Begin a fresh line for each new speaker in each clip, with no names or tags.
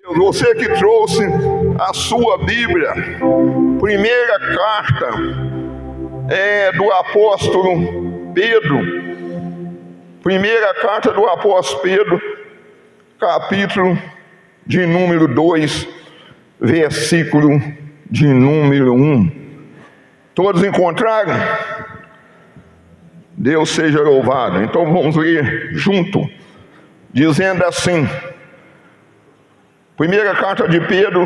Você que trouxe a sua Bíblia, primeira carta do apóstolo Pedro, primeira carta do apóstolo Pedro, capítulo de número 2, versículo de número 1. Todos encontraram? Deus seja louvado. Então vamos ler junto, dizendo assim: primeira carta de Pedro,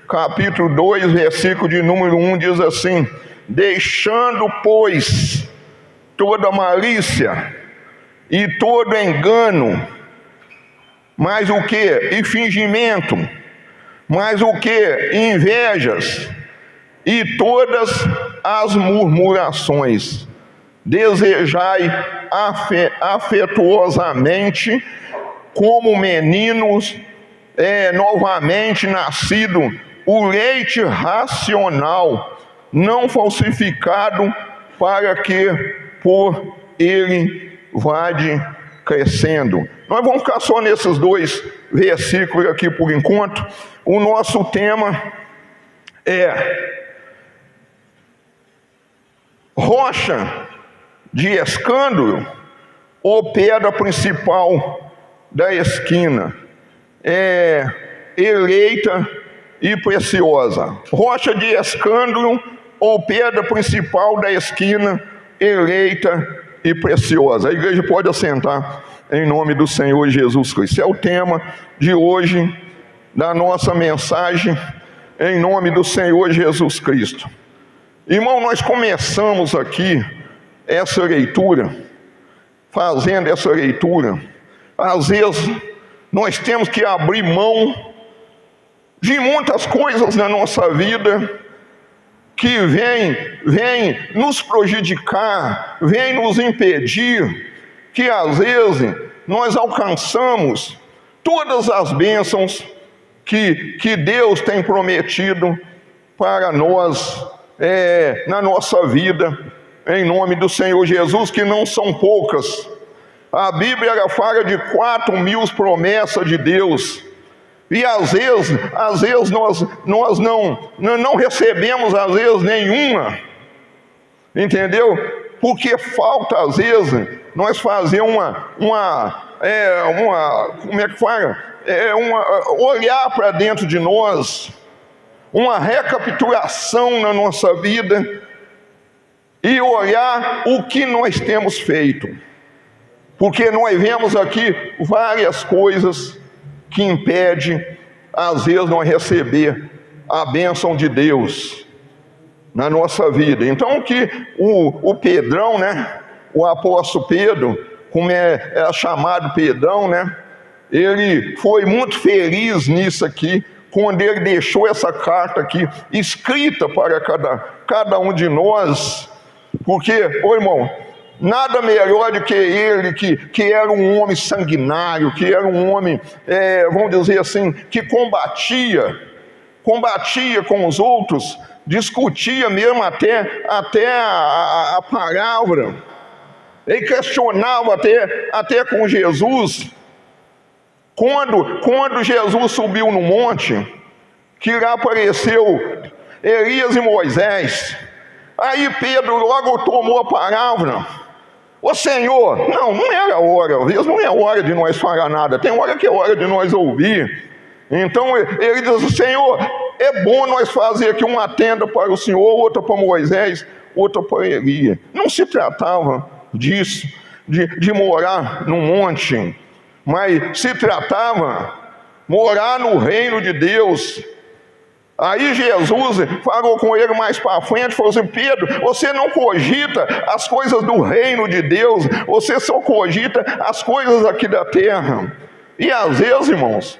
capítulo 2, versículo de número 1, diz assim: deixando, pois, toda malícia e todo engano, mais o que? E fingimento, mais o que? Invejas, e todas as murmurações. Desejai afetuosamente, como meninos novamente nascido, o leite racional, não falsificado, para que por ele vade crescendo. Nós vamos ficar só nesses dois versículos aqui por enquanto. O nosso tema é rocha de escândalo ou pedra principal da esquina, eleita e preciosa. Rocha de escândalo ou pedra principal da esquina, eleita e preciosa. A igreja pode assentar em nome do Senhor Jesus Cristo. Esse é o tema de hoje da nossa mensagem, em nome do Senhor Jesus Cristo. Irmão, nós começamos aqui essa leitura, fazendo essa leitura. Às vezes nós temos que abrir mão de muitas coisas na nossa vida que vem nos prejudicar, vem nos impedir, que às vezes nós alcançamos todas as bênçãos que Deus tem prometido para nós na nossa vida, em nome do Senhor Jesus, que não são poucas. A Bíblia ela fala de 4.000 promessas de Deus, e às vezes nós não recebemos às vezes nenhuma, entendeu? Porque falta às vezes nós fazer como é que fala? Olhar para dentro de nós, uma recapitulação na nossa vida e olhar o que nós temos feito. Porque nós vemos aqui várias coisas que impedem, às vezes, nós receber a bênção de Deus na nossa vida. Então, que o Pedrão, o apóstolo Pedro, como é chamado Pedrão, ele foi muito feliz nisso aqui, quando ele deixou essa carta aqui, escrita para cada um de nós, porque, irmão, nada melhor do que ele, que era um homem sanguinário, que era um homem, vamos dizer assim, que combatia com os outros, discutia mesmo até a palavra, ele questionava até com Jesus. Quando Jesus subiu no monte, que lá apareceu Elias e Moisés, aí Pedro logo tomou a palavra. Ô Senhor, não era hora, às vezes não é hora de nós falar nada, tem hora que é hora de nós ouvir. Então ele diz: Senhor, é bom nós fazer aqui uma tenda para o Senhor, outra para Moisés, outra para Elias. Não se tratava disso, de morar no monte, mas se tratava morar no reino de Deus. Aí Jesus falou com ele mais para frente, falou assim: Pedro, você não cogita as coisas do reino de Deus, você só cogita as coisas aqui da terra. E às vezes, irmãos,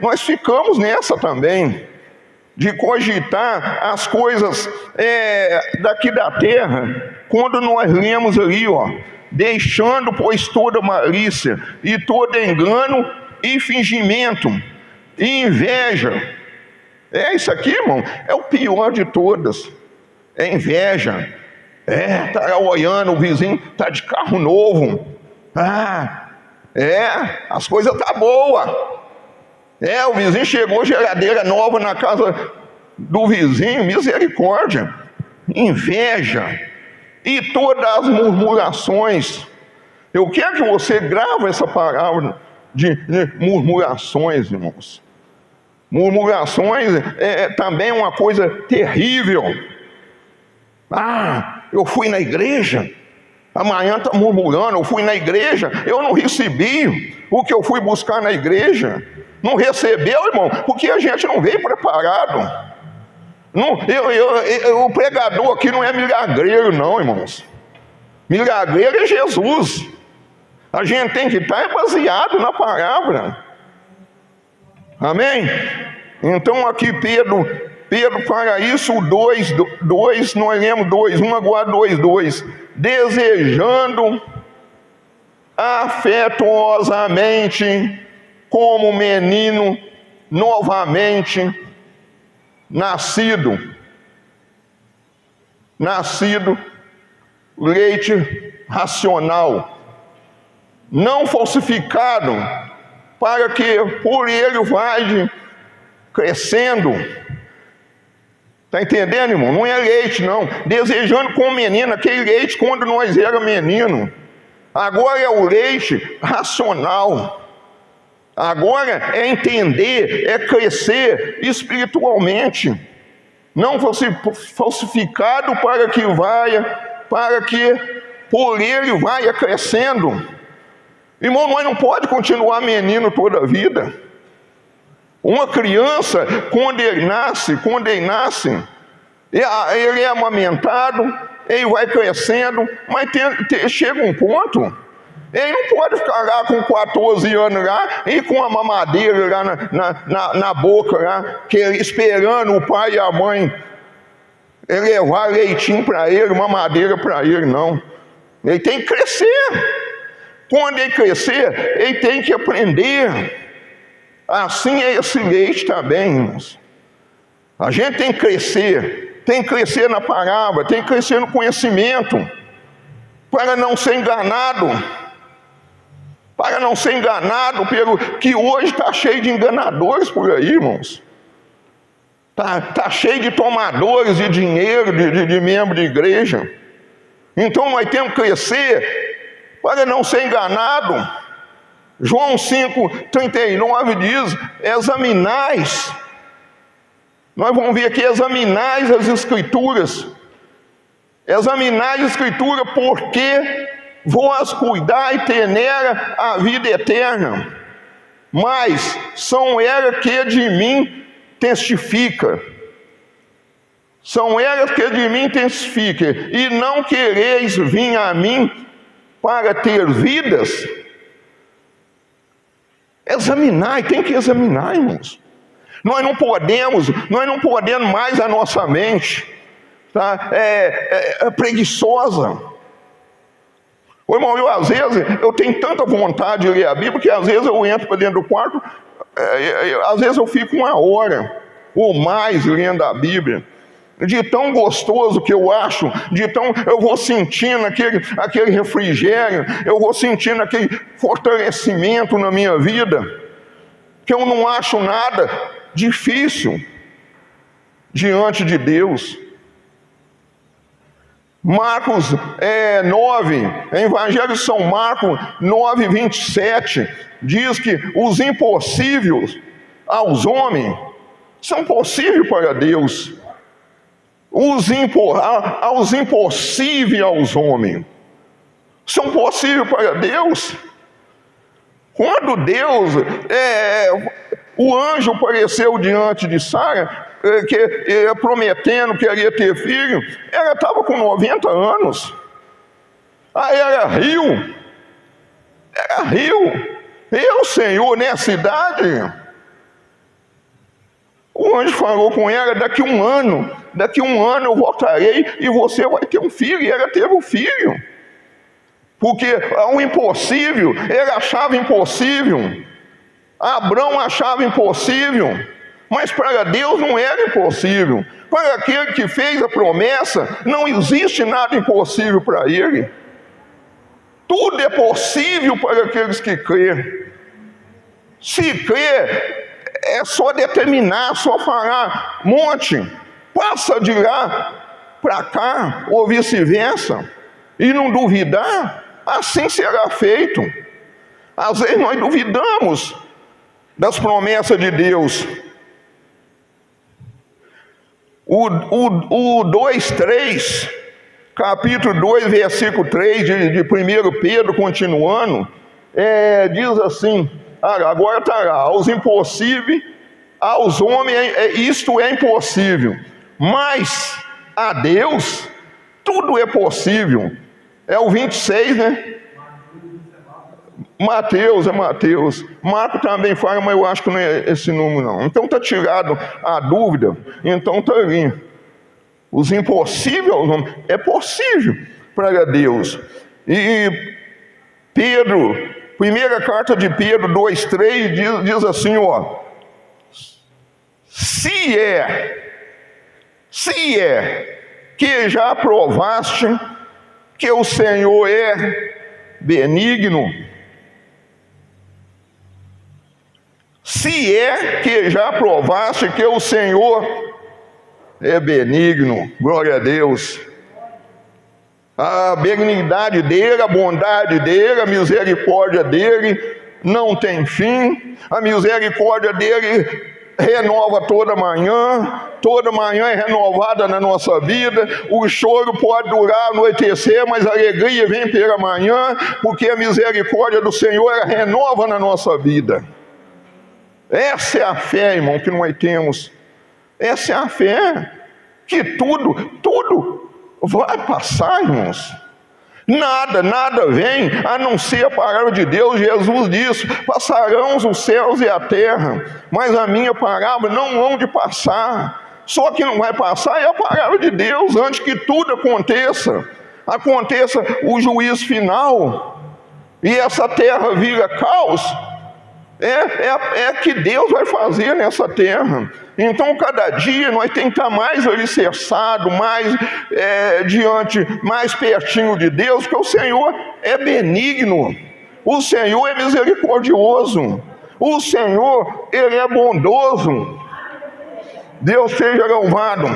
nós ficamos nessa também, de cogitar as coisas daqui da terra, quando nós lemos ali, deixando, pois, toda malícia, e todo engano, e fingimento, e inveja. Isso aqui, irmão, é o pior de todas. É inveja. Tá olhando, o vizinho tá de carro novo. As coisas tá boa. O vizinho chegou, geladeira nova na casa do vizinho, misericórdia, inveja e todas as murmurações. Eu quero que você grave essa palavra de murmurações, irmãos. Murmurações é também uma coisa terrível. Eu fui na igreja, amanhã está murmurando, eu fui na igreja, eu não recebi o que eu fui buscar na igreja. Não recebeu, irmão, porque a gente não veio preparado. O pregador aqui não é milagreiro, não, irmãos. Milagreiro é Jesus. A gente tem que estar baseado na palavra. Amém? Então aqui Pedro para isso, 2, nós lemos 2, agora 2. Desejando afetuosamente, como menino novamente nascido, leite racional, não falsificado, para que por ele vai crescendo. Está entendendo, irmão? Não é leite, não. Desejando como menino, aquele leite quando nós era menino. Agora é o leite racional. Agora é entender, é crescer espiritualmente. Não falsificado para que por ele vai crescendo. Irmão, nós não pode continuar menino toda a vida. Uma criança, quando ele nasce, ele é amamentado, ele vai crescendo, mas chega um ponto, ele não pode ficar lá com 14 anos lá e com a mamadeira lá na boca, lá, esperando o pai e a mãe levar leitinho para ele, mamadeira para ele, não. Ele tem que crescer. Quando ele crescer, ele tem que aprender. Assim é esse leite também, irmãos. A gente tem que crescer na palavra, tem que crescer no conhecimento, para não ser enganado, pelo que hoje está cheio de enganadores por aí, irmãos. Está cheio de tomadores de dinheiro, de membro de igreja. Então nós temos que crescer para não ser enganado. João 5,39 diz: examinais. Nós vamos ver aqui: examinais as Escrituras. Examinais a Escritura, porque vós cuidai e tenera a vida eterna. Mas são elas que de mim testifica. E não quereis vir a mim para ter vidas. Examinar, e tem que examinar, irmãos. Nós não podemos mais a nossa mente preguiçosa. Ô, irmão, às vezes eu tenho tanta vontade de ler a Bíblia que às vezes eu entro para dentro do quarto, às vezes eu fico 1 hora ou mais lendo a Bíblia. De tão gostoso que eu acho, eu vou sentindo aquele refrigério, eu vou sentindo aquele fortalecimento na minha vida, que eu não acho nada difícil diante de Deus. Marcos 9, Evangelho de São Marcos 9:27, diz que os impossíveis aos homens são possíveis para Deus. Aos impossíveis aos homens são possíveis para Deus. Quando o anjo apareceu diante de Sara, prometendo que iria ter filho, ela estava com 90 anos. Aí ela riu. Eu, Senhor, nessa idade? O anjo falou com ela: daqui um ano eu voltarei e você vai ter um filho. E ela teve um filho. Porque o impossível, ele achava impossível. Abraão achava impossível. Mas para Deus não era impossível. Para aquele que fez a promessa, não existe nada impossível para ele. Tudo é possível para aqueles que crêem. Se crer, é só determinar, só falar, monte, passa de lá para cá, ou vice-versa, e não duvidar, assim será feito. Às vezes nós duvidamos das promessas de Deus. O 2:3, capítulo 2, versículo 3 de 1 Pedro, continuando, diz assim, agora está lá, aos impossíveis, aos homens isto é impossível, mas a Deus tudo é possível. É o 26, né? Mateus. Marco também fala, mas eu acho que não é esse número não. Então está tirado a dúvida, então está ali. Os impossíveis é possível para Deus. E Pedro, primeira carta de Pedro 2:3 diz assim, ó: se é que já provaste que o Senhor é benigno, se é que já provaste que o Senhor é benigno, glória a Deus. A benignidade dele, a bondade dele, a misericórdia dele não tem fim. A misericórdia dele renova toda manhã é renovada na nossa vida. O choro pode durar anoitecer, mas a alegria vem pela manhã, porque a misericórdia do Senhor ela renova na nossa vida. Essa é a fé, irmão, que nós temos. Essa é a fé, que tudo vai passar, irmãos. Nada vem a não ser a palavra de Deus. Jesus disse: passarão os céus e a terra, mas a minha palavra não vão de passar. Só que não vai passar é a palavra de Deus. Antes que tudo aconteça o juízo final, e essa terra vira caos, é que Deus vai fazer nessa terra. Então cada dia nós temos que estar mais alicerçado, mais mais pertinho de Deus, porque o Senhor é benigno, o Senhor é misericordioso, o Senhor Ele é bondoso. Deus seja louvado.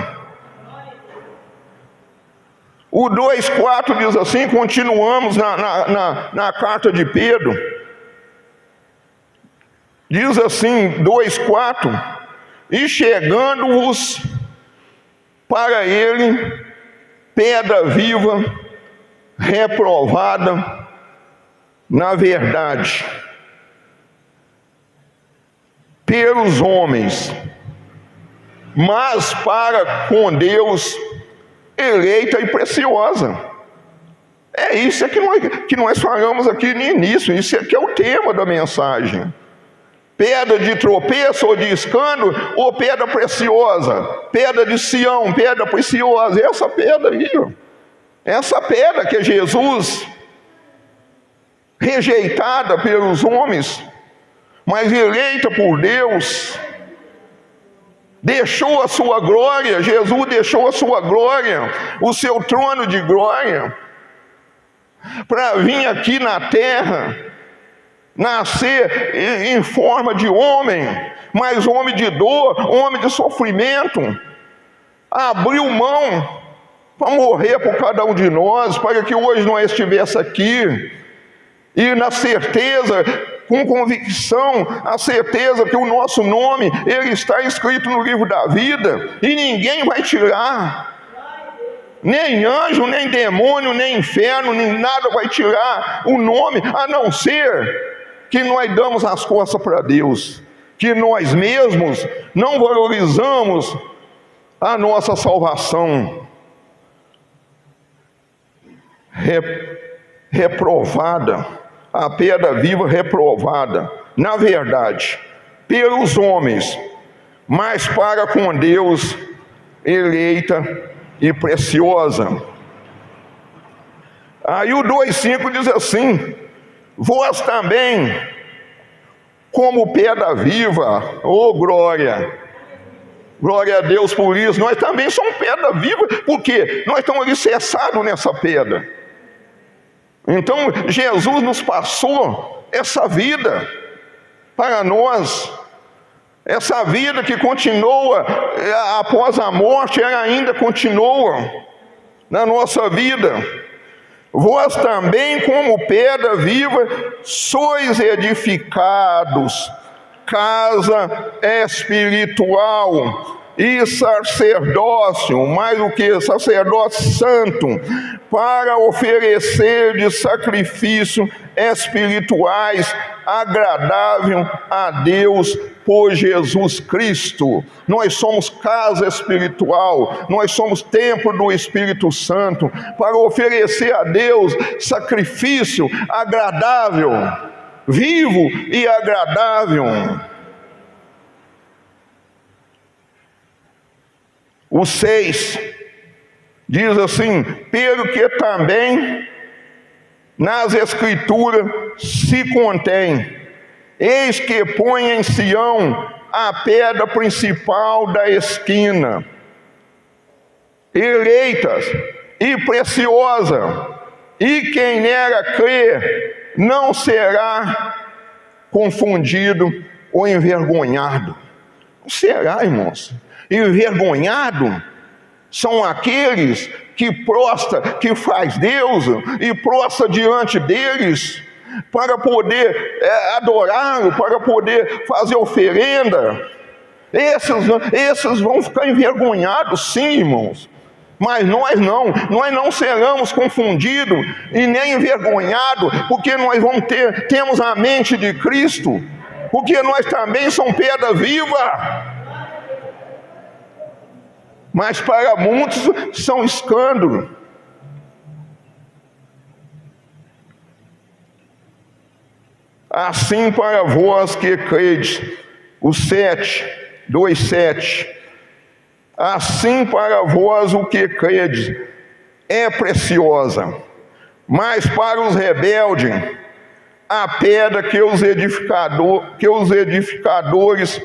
O 2:4 diz assim, continuamos na carta de Pedro. Diz assim, 2:4: e chegando-vos para ele, pedra viva, reprovada na verdade, pelos homens, mas para com Deus, eleita e preciosa. É isso que nós falamos aqui no início, isso aqui é o tema da mensagem. Pedra de tropeço ou de escândalo, ou pedra preciosa, pedra de Sião, pedra preciosa, essa pedra aí, essa pedra que é Jesus, rejeitada pelos homens, mas eleita por Deus, deixou a sua glória, Jesus deixou a sua glória, o seu trono de glória, para vir aqui na terra, nascer em forma de homem, mas homem de dor, homem de sofrimento, abriu mão para morrer por cada um de nós, para que hoje nós estivéssemos aqui, e na certeza, com convicção, a certeza que o nosso nome, ele está escrito no livro da vida, e ninguém vai tirar, nem anjo, nem demônio, nem inferno, nem nada vai tirar o nome, a não ser que nós damos as costas para Deus, que nós mesmos não valorizamos a nossa salvação. Reprovada, a pedra viva reprovada, na verdade, pelos homens, mas para com Deus, eleita e preciosa. Aí o 2:5 diz assim: vós também, como pedra viva, glória a Deus por isso, nós também somos pedra viva, porque nós estamos alicerçados nessa pedra. Então Jesus nos passou essa vida para nós, Essa vida que continua após a morte, ela ainda continua na nossa vida. Vós também, como pedra viva, sois edificados, casa espiritual e sacerdócio, mais do que sacerdócio santo, para oferecer de sacrifício espirituais agradável a Deus por Jesus Cristo. Nós somos casa espiritual, nós somos templo do Espírito Santo, para oferecer a Deus sacrifício agradável, vivo e agradável. O 6 diz assim: pelo que também nas Escrituras se contém, eis que põe em Sião a pedra principal da esquina, eleitas e preciosa, e quem nela crê não será confundido ou envergonhado. Não será, irmãos. Envergonhado são aqueles que prostra, que faz Deus e prostra diante deles para poder adorá-lo, para poder fazer oferenda. Esses vão ficar envergonhados, sim, irmãos. Mas nós não seremos confundidos e nem envergonhados, porque nós temos a mente de Cristo, porque nós também somos pedra viva. Mas para muitos são escândalo. Assim para vós que credes, o 2:7, assim para vós o que credes é preciosa, mas para os rebeldes a pedra que os edificadores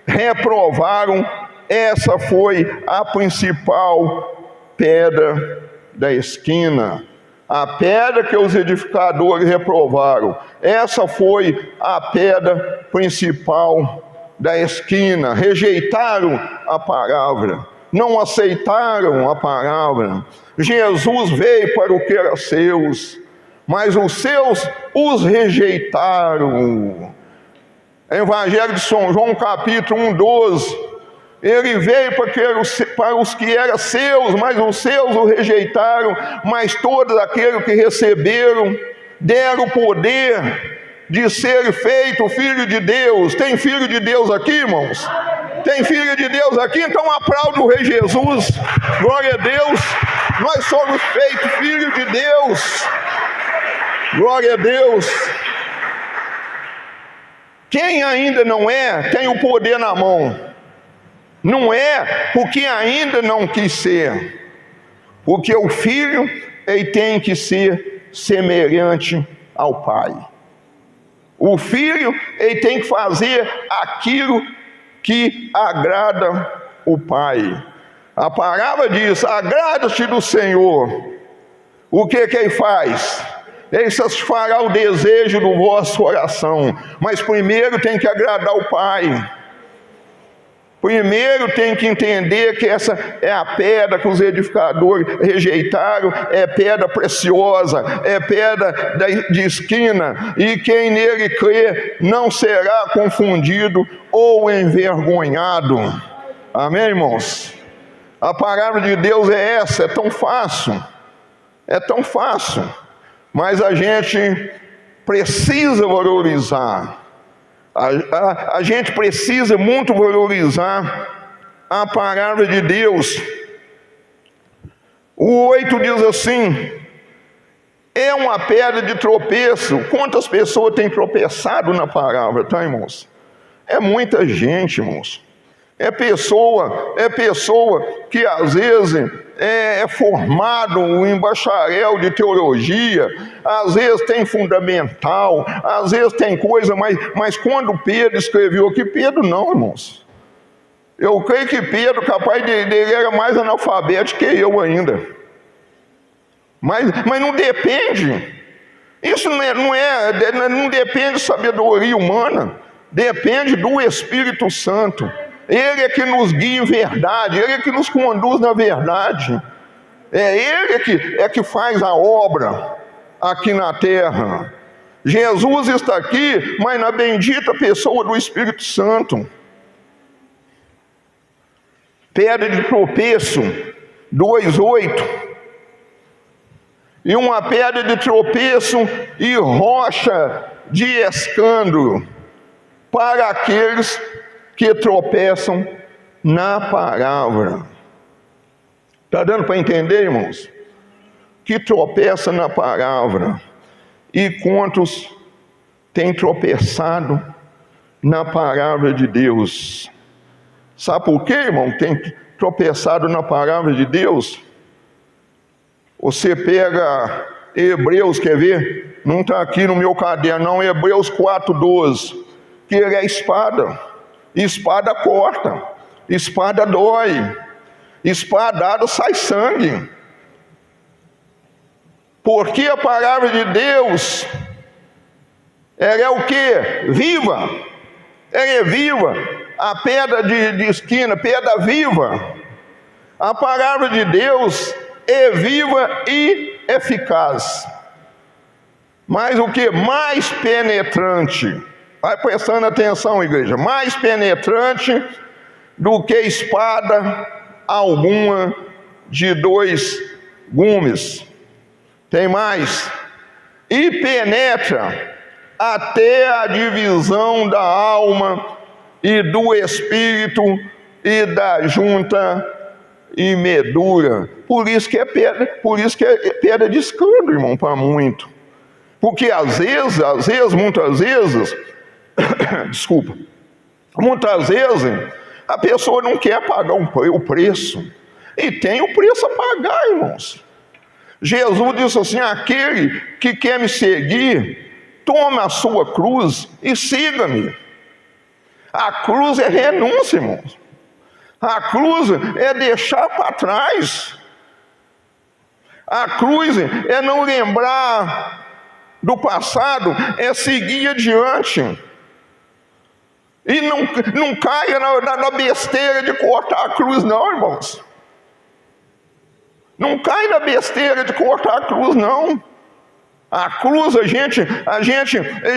reprovaram, essa foi a principal pedra da esquina. A pedra que os edificadores reprovaram, essa foi a pedra principal da esquina. Rejeitaram a palavra, não aceitaram a palavra. Jesus veio para o que era seus, mas os seus os rejeitaram. Evangelho de São João, capítulo 1:12. Ele veio para os que eram seus, mas os seus o rejeitaram. Mas todos aqueles que receberam, deram o poder de ser feito filho de Deus. Tem filho de Deus aqui, irmãos? Tem filho de Deus aqui? Então aplaude o Rei Jesus. Glória a Deus. Nós somos feitos filhos de Deus. Glória a Deus. Quem ainda não é, tem o poder na mão. Não é porque ainda não quis ser, porque o filho ele tem que ser semelhante ao pai. O filho ele tem que fazer aquilo que agrada o pai. A palavra diz: agrada-te do Senhor. O que ele faz? Ele satisfará o desejo do vosso coração, mas primeiro tem que agradar o pai. Primeiro tem que entender que essa é a pedra que os edificadores rejeitaram, é pedra preciosa, é pedra de esquina, e quem nele crê não será confundido ou envergonhado. Amém, irmãos? A palavra de Deus é essa, é tão fácil, mas a gente precisa valorizar. A gente precisa muito valorizar a palavra de Deus. O 8 diz assim: é uma pedra de tropeço. Quantas pessoas têm tropeçado na palavra, tá, irmãos? É muita gente, irmãos. É pessoa que às vezes é formado em bacharel de teologia, às vezes tem fundamental, às vezes tem coisa, mas quando Pedro escreveu aqui, Pedro não, irmãos. Eu creio que Pedro, capaz dele era mais analfabeto que eu ainda. Mas não depende. Isso não depende de sabedoria humana. depende do Espírito Santo. Ele é que nos guia em verdade, Ele é que nos conduz na verdade. É Ele que faz a obra aqui na terra. Jesus está aqui, mas na bendita pessoa do Espírito Santo. Pedra de tropeço, 2:8. E uma pedra de tropeço e rocha de escândalo para aqueles que tropeçam na palavra. Está dando para entender, irmãos? Que tropeça na palavra. E quantos têm tropeçado na palavra de Deus? Sabe por quê, irmão? Tem tropeçado na palavra de Deus? Você pega Hebreus, quer ver? Não está aqui no meu caderno, não. Hebreus 4:12. Que ele é espada. Espada corta. Espada dói. Espadado sai sangue. Porque a palavra de Deus, ela é o quê? Viva. Ela é viva. A pedra de esquina, pedra viva. A palavra de Deus é viva e eficaz. Mas o que? Mais penetrante. Vai prestando atenção, igreja. Mais penetrante do que espada alguma de 2 gumes. Tem mais. E penetra até a divisão da alma e do espírito e da junta e medula. Por isso que é pedra de escândalo, irmão, para muito. Porque muitas vezes, desculpa, muitas vezes a pessoa não quer pagar o preço. E tem o preço a pagar, irmãos. Jesus disse assim: aquele que quer me seguir, tome a sua cruz e siga-me. A cruz é renúncia, irmãos. A cruz é deixar para trás. A cruz é não lembrar do passado, é seguir adiante. E não caia na besteira de cortar a cruz, não, irmãos. Não cai na besteira de cortar a cruz, não. A cruz,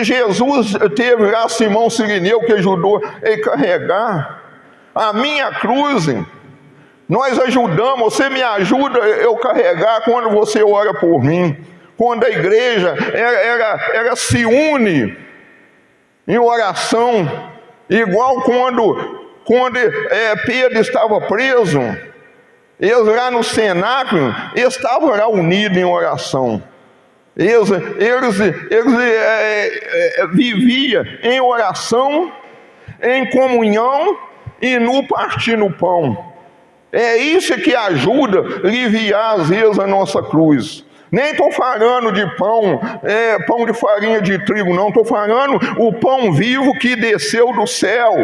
Jesus teve lá Simão Sirineu que ajudou ele carregar. A minha cruz, nós ajudamos, você me ajuda eu carregar quando você ora por mim. Quando a igreja ela se une em oração, igual quando Pedro estava preso, eles lá no cenáculo, eles estavam lá unidos em oração. Eles viviam em oração, em comunhão e no partir no pão. É isso que ajuda a aliviar às vezes a nossa cruz. Nem estou falando de pão de farinha de trigo, não. Estou falando o pão vivo que desceu do céu,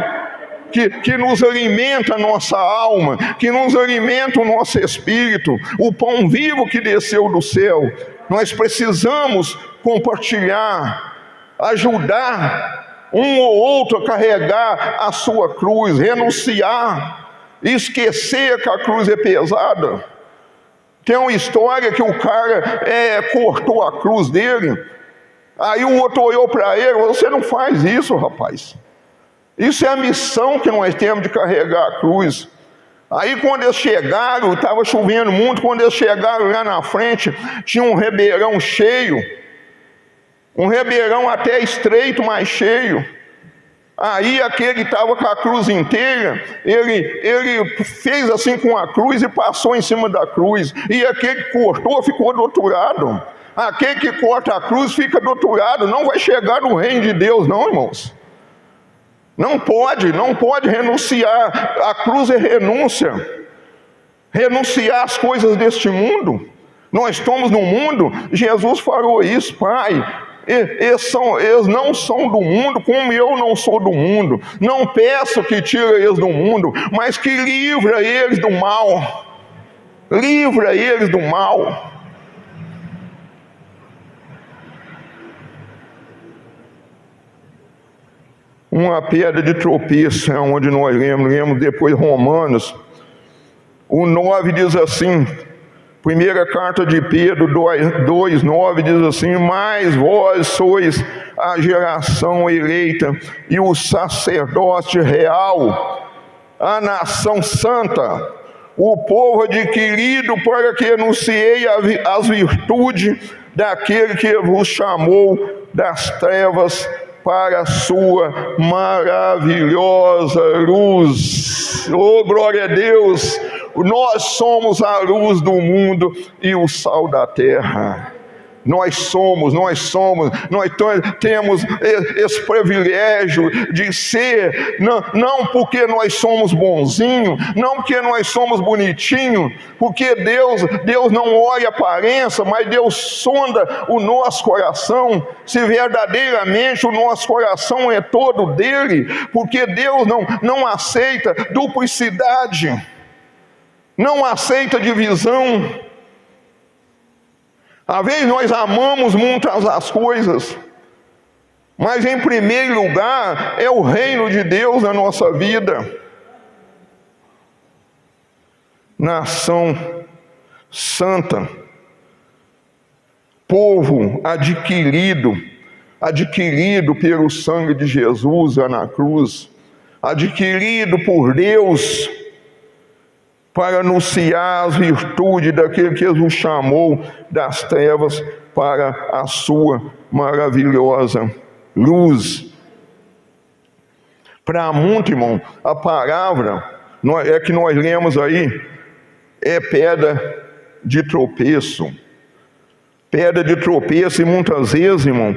que nos alimenta a nossa alma, que nos alimenta o nosso espírito. O pão vivo que desceu do céu. Nós precisamos compartilhar, ajudar um ou outro a carregar a sua cruz, renunciar, esquecer que a cruz é pesada. Tem uma história que o cara cortou a cruz dele, aí o outro olhou para ele: você não faz isso, rapaz. Isso é a missão que nós temos de carregar a cruz. Aí quando eles chegaram, estava chovendo muito, quando eles chegaram lá na frente, tinha um ribeirão cheio, um ribeirão até estreito, mas cheio. Aí aquele que estava com a cruz inteira, ele fez assim com a cruz e passou em cima da cruz. E aquele que cortou ficou do outro lado. Aquele que corta a cruz fica do outro lado. Não vai chegar no reino de Deus, não, irmãos. Não pode renunciar. A cruz é renúncia. Renunciar às coisas deste mundo. Nós estamos no mundo. Jesus falou isso: Pai, eles não são do mundo, como eu não sou do mundo. Não peço que tire eles do mundo, mas que livra eles do mal. Livra eles do mal. uma pedra de tropeço, é onde nós lemos depois Romanos. O 9 diz assim, primeira carta de Pedro 2:9 diz assim: mas vós sois a geração eleita e o sacerdócio real, a nação santa, o povo adquirido, para que anunciei as virtudes daquele que vos chamou das trevas para a sua maravilhosa luz. Oh, glória a Deus! Nós somos a luz do mundo e o sal da terra. Nós temos esse privilégio de ser, não porque nós somos bonzinhos, não porque nós somos bonitinhos, porque Deus não olha a aparência, mas Deus sonda o nosso coração, se verdadeiramente o nosso coração é todo dele, porque Deus não aceita duplicidade, não aceita divisão. Às vezes nós amamos muitas as coisas, mas em primeiro lugar é o reino de Deus na nossa vida. Nação santa, povo adquirido pelo sangue de Jesus na cruz, adquirido por Deus, para anunciar as virtudes daquele que Jesus chamou das trevas para a sua maravilhosa luz. Para muito, irmão, a palavra que nós lemos aí é pedra de tropeço. Pedra de tropeço, e muitas vezes, irmão,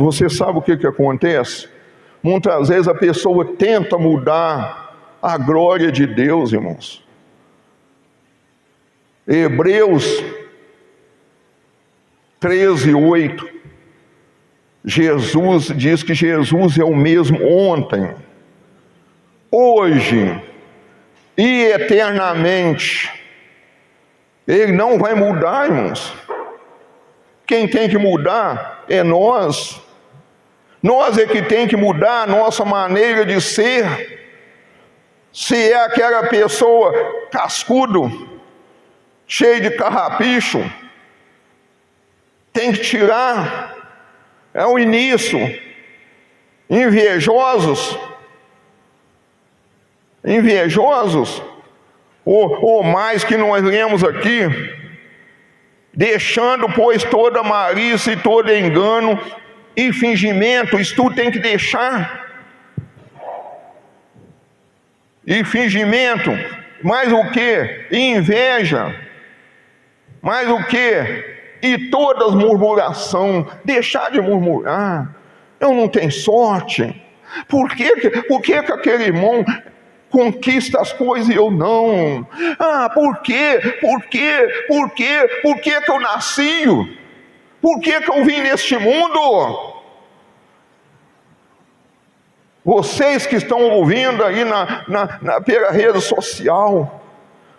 você sabe o que acontece? Muitas vezes a pessoa tenta mudar a glória de Deus, irmãos. Hebreus 13:8. Jesus diz que Jesus é o mesmo ontem, hoje e eternamente. Ele não vai mudar, irmãos. Quem tem que mudar é nós. Nós é que tem que mudar a nossa maneira de ser. Se é aquela pessoa cascudo, cheio de carrapicho, tem que tirar. É o início. Invejosos, ou mais que nós lemos aqui, deixando, pois, toda malícia e todo engano e fingimento, isso tudo tem que deixar. E fingimento, mais o que? Inveja, mais o que? E todas murmuração, deixar de murmurar. Eu não tenho sorte. Por que aquele irmão conquista as coisas e eu não? Por quê? Por que eu nasci? Por que eu vim neste mundo? Vocês que estão ouvindo aí pela rede social,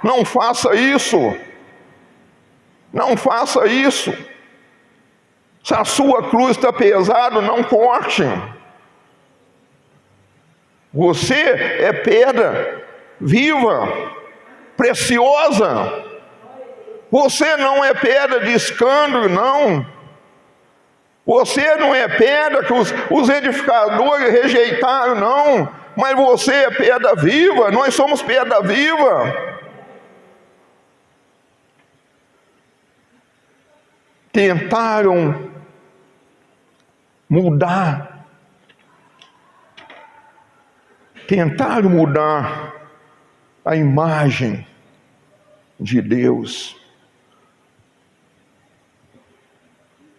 não faça isso. Não faça isso. Se a sua cruz está pesada, não corte. Você é pedra viva, preciosa. Você não é pedra de escândalo, não. Você não é pedra que os edificadores rejeitaram, não. Mas você é pedra viva, nós somos pedra viva. Tentaram mudar a imagem de Deus.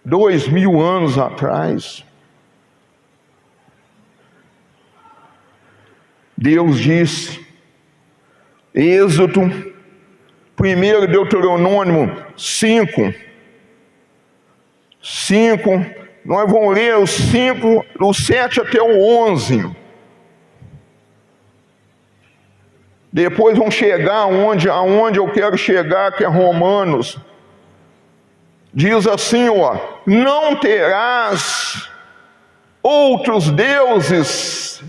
2000 anos atrás, Deus disse, Êxodo, 1 Deuteronômio 5, nós vamos ler os 5, do 7 até o 11. Depois vamos chegar aonde eu quero chegar, que é Romanos. Diz assim, não terás outros deuses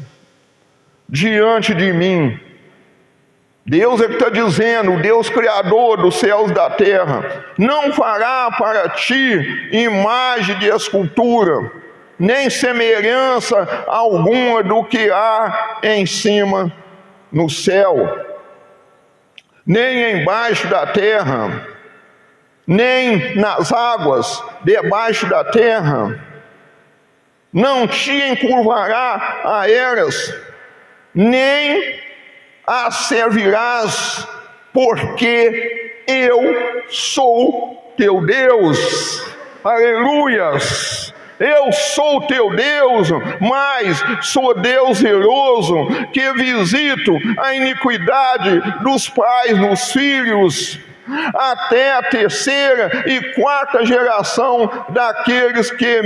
diante de mim. Deus é que está dizendo, o Deus Criador dos céus e da terra, não fará para ti imagem de escultura, nem semelhança alguma do que há em cima no céu, nem embaixo da terra, nem nas águas debaixo da terra. Não te encurvará a eras, nem a servirás, porque eu sou teu Deus. Aleluias! Eu sou teu Deus, mas sou Deus zeloso, que visito a iniquidade dos pais nos filhos, até a terceira e quarta geração daqueles que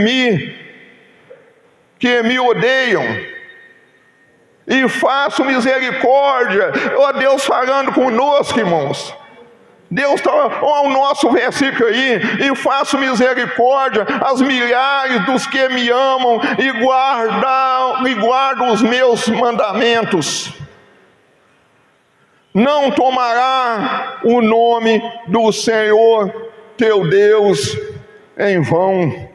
me odeiam. E faço misericórdia. Ó Deus falando conosco, irmãos. Deus está, olha o nosso versículo aí, e faço misericórdia às milhares dos que me amam e guardam os meus mandamentos. Não tomará o nome do Senhor teu Deus em vão.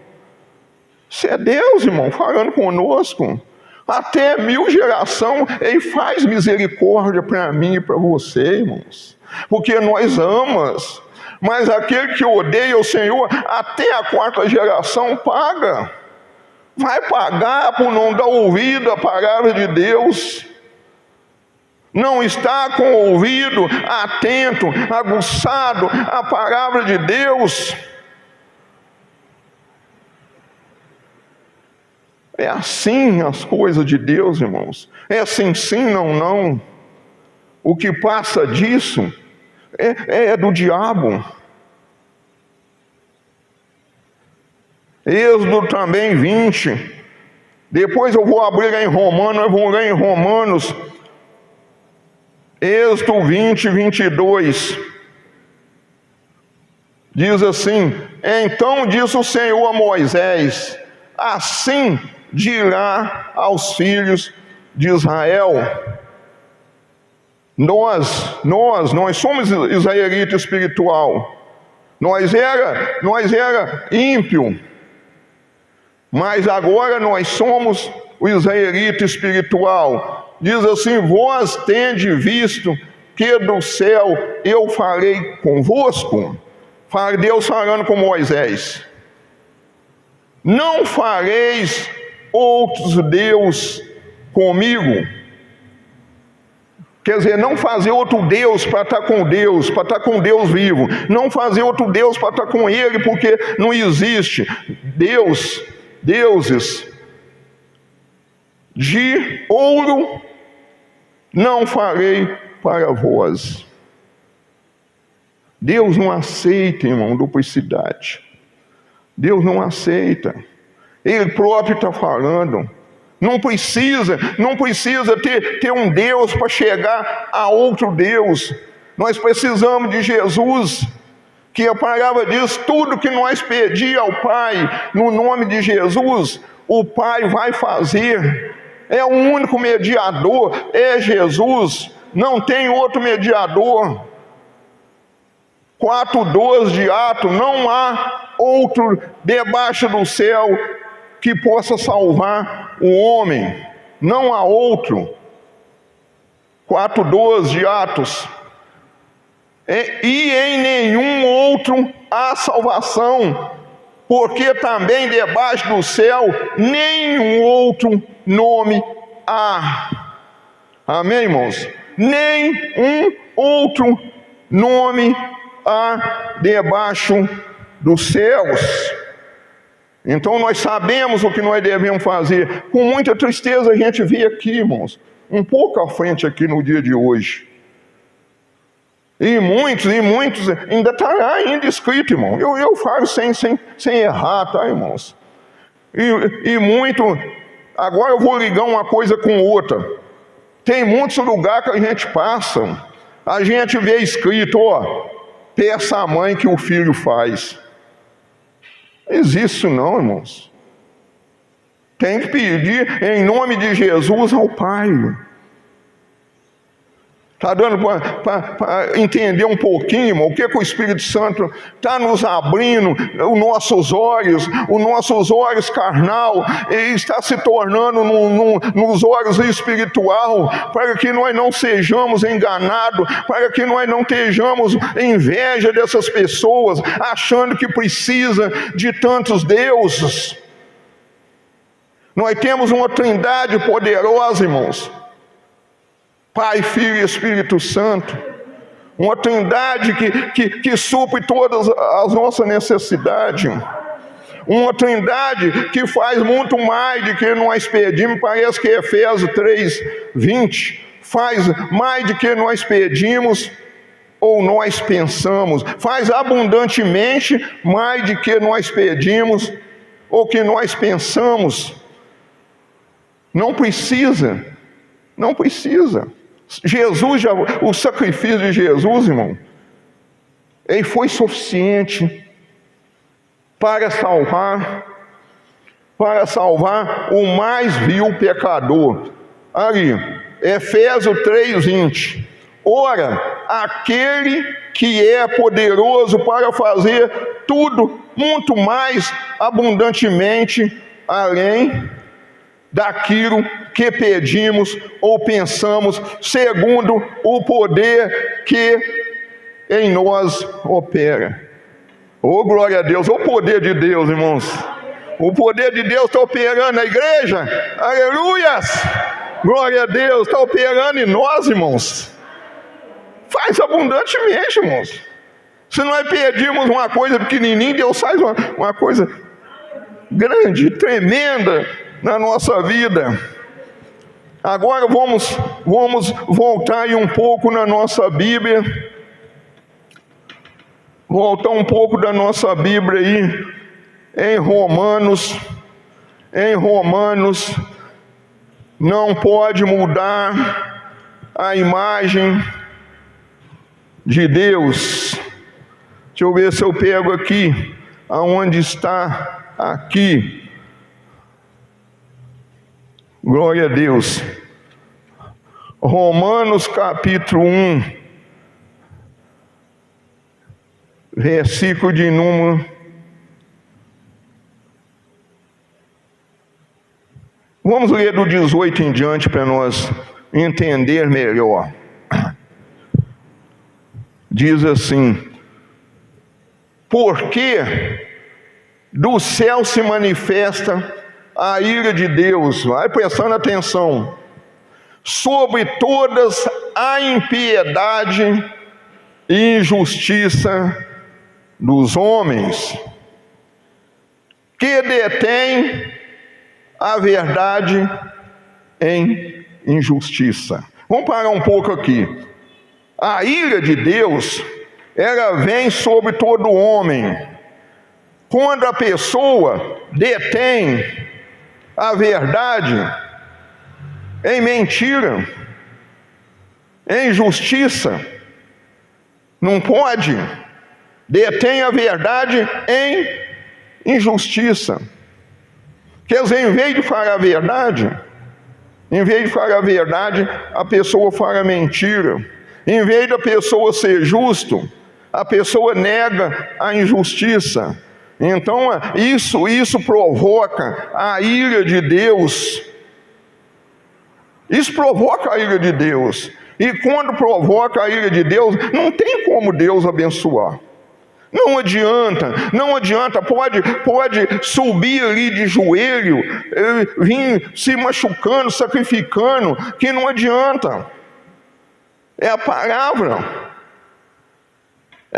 Isso é Deus, irmão, falando conosco. Até 1000 gerações, Ele faz misericórdia para mim e para você, irmãos. Porque nós amamos, mas aquele que odeia o Senhor, até a 4ª geração paga. Vai pagar por não dar ouvido à palavra de Deus. Não está com o ouvido atento, aguçado à palavra de Deus. É assim as coisas de Deus, irmãos. É assim, sim, não, não. O que passa disso é do diabo. Êxodo também 20. Depois eu vou abrir em Romanos, eu vou ler em Romanos. Êxodo 20, 22. Diz assim: então disse o Senhor a Moisés, assim dirá aos filhos de Israel. Nós somos israelita espiritual. Nós era ímpio, mas agora nós somos o israelita espiritual. Diz assim: vós tende visto que do céu eu farei convosco. Deus falando com Moisés: não fareis outros deuses comigo. Quer dizer, não fazer outro Deus para estar com Deus, para estar com Deus vivo. Não fazer outro Deus para estar com Ele, porque não existe deuses de ouro não farei para vós. Deus não aceita, irmão, duplicidade. Deus não aceita. Ele próprio está falando. Não precisa ter um Deus para chegar a outro Deus. Nós precisamos de Jesus, que a palavra diz: tudo que nós pedir ao Pai, no nome de Jesus, o Pai vai fazer. É o único mediador, é Jesus, não tem outro mediador. 4:12 de Atos: não há outro debaixo do céu que possa salvar o homem, não há outro. 4:12 de Atos: e em nenhum outro há salvação, porque também debaixo do céu nenhum outro nome há. Amém, irmãos? Nenhum outro nome há debaixo dos céus. Então nós sabemos o que nós devemos fazer. Com muita tristeza a gente vê aqui, irmãos, um pouco à frente aqui no dia de hoje. E muitos ainda está lá ainda escrito, irmão. Eu falo sem errar, tá, irmãos? E muito. Agora eu vou ligar uma coisa com outra. Tem muitos lugares que a gente passa, a gente vê escrito, ó, peça à mãe que o filho faz. Não existe isso não, irmãos. Tem que pedir em nome de Jesus ao Pai. Está dando para entender um pouquinho, irmão, o que o Espírito Santo está nos abrindo, os nossos olhos carnal, e está se tornando nos olhos espiritual, para que nós não sejamos enganados, para que nós não tenhamos inveja dessas pessoas, achando que precisa de tantos deuses. Nós temos uma trindade poderosa, irmãos. Pai, Filho e Espírito Santo, uma trindade que supre todas as nossas necessidades, uma trindade que faz muito mais do que nós pedimos. Parece que Efésios 3:20 faz mais do que nós pedimos ou nós pensamos, faz abundantemente mais do que nós pedimos ou que nós pensamos. Não precisa. Jesus, o sacrifício de Jesus, irmão, ele foi suficiente para salvar o mais vil pecador. Ali, Efésios 3:20. Ora, aquele que é poderoso para fazer tudo muito mais abundantemente além daquilo que pedimos ou pensamos, segundo o poder que em nós opera. Oh, glória a Deus, o poder de Deus, irmãos. O poder de Deus está operando na igreja. Aleluias! Glória a Deus, está operando em nós, irmãos. Faz abundantemente, irmãos. Se nós pedimos uma coisa pequenininha, Deus faz uma coisa grande, tremenda na nossa vida. Agora vamos voltar aí um pouco na nossa Bíblia. Voltar um pouco da nossa Bíblia aí em Romanos. Em Romanos, não pode mudar a imagem de Deus. Deixa eu ver se eu pego aqui, aonde está aqui. Glória a Deus. Romanos capítulo 1, versículo de número... Vamos ler do 18 em diante para nós entender melhor. Diz assim: porque do céu se manifesta a ira de Deus, vai prestando atenção, sobre todas a impiedade e injustiça dos homens, que detêm a verdade em injustiça. Vamos parar um pouco aqui. A ira de Deus, ela vem sobre todo homem, quando a pessoa detém a verdade em mentira, em injustiça. Não pode. Detém a verdade em injustiça. Quer dizer, em vez de falar a verdade, a pessoa fala mentira. Em vez da pessoa ser justo, a pessoa nega a injustiça. Então, isso provoca a ira de Deus. Isso provoca a ira de Deus. E quando provoca a ira de Deus, não tem como Deus abençoar. Não adianta, pode subir ali de joelho, vir se machucando, sacrificando, que não adianta. É a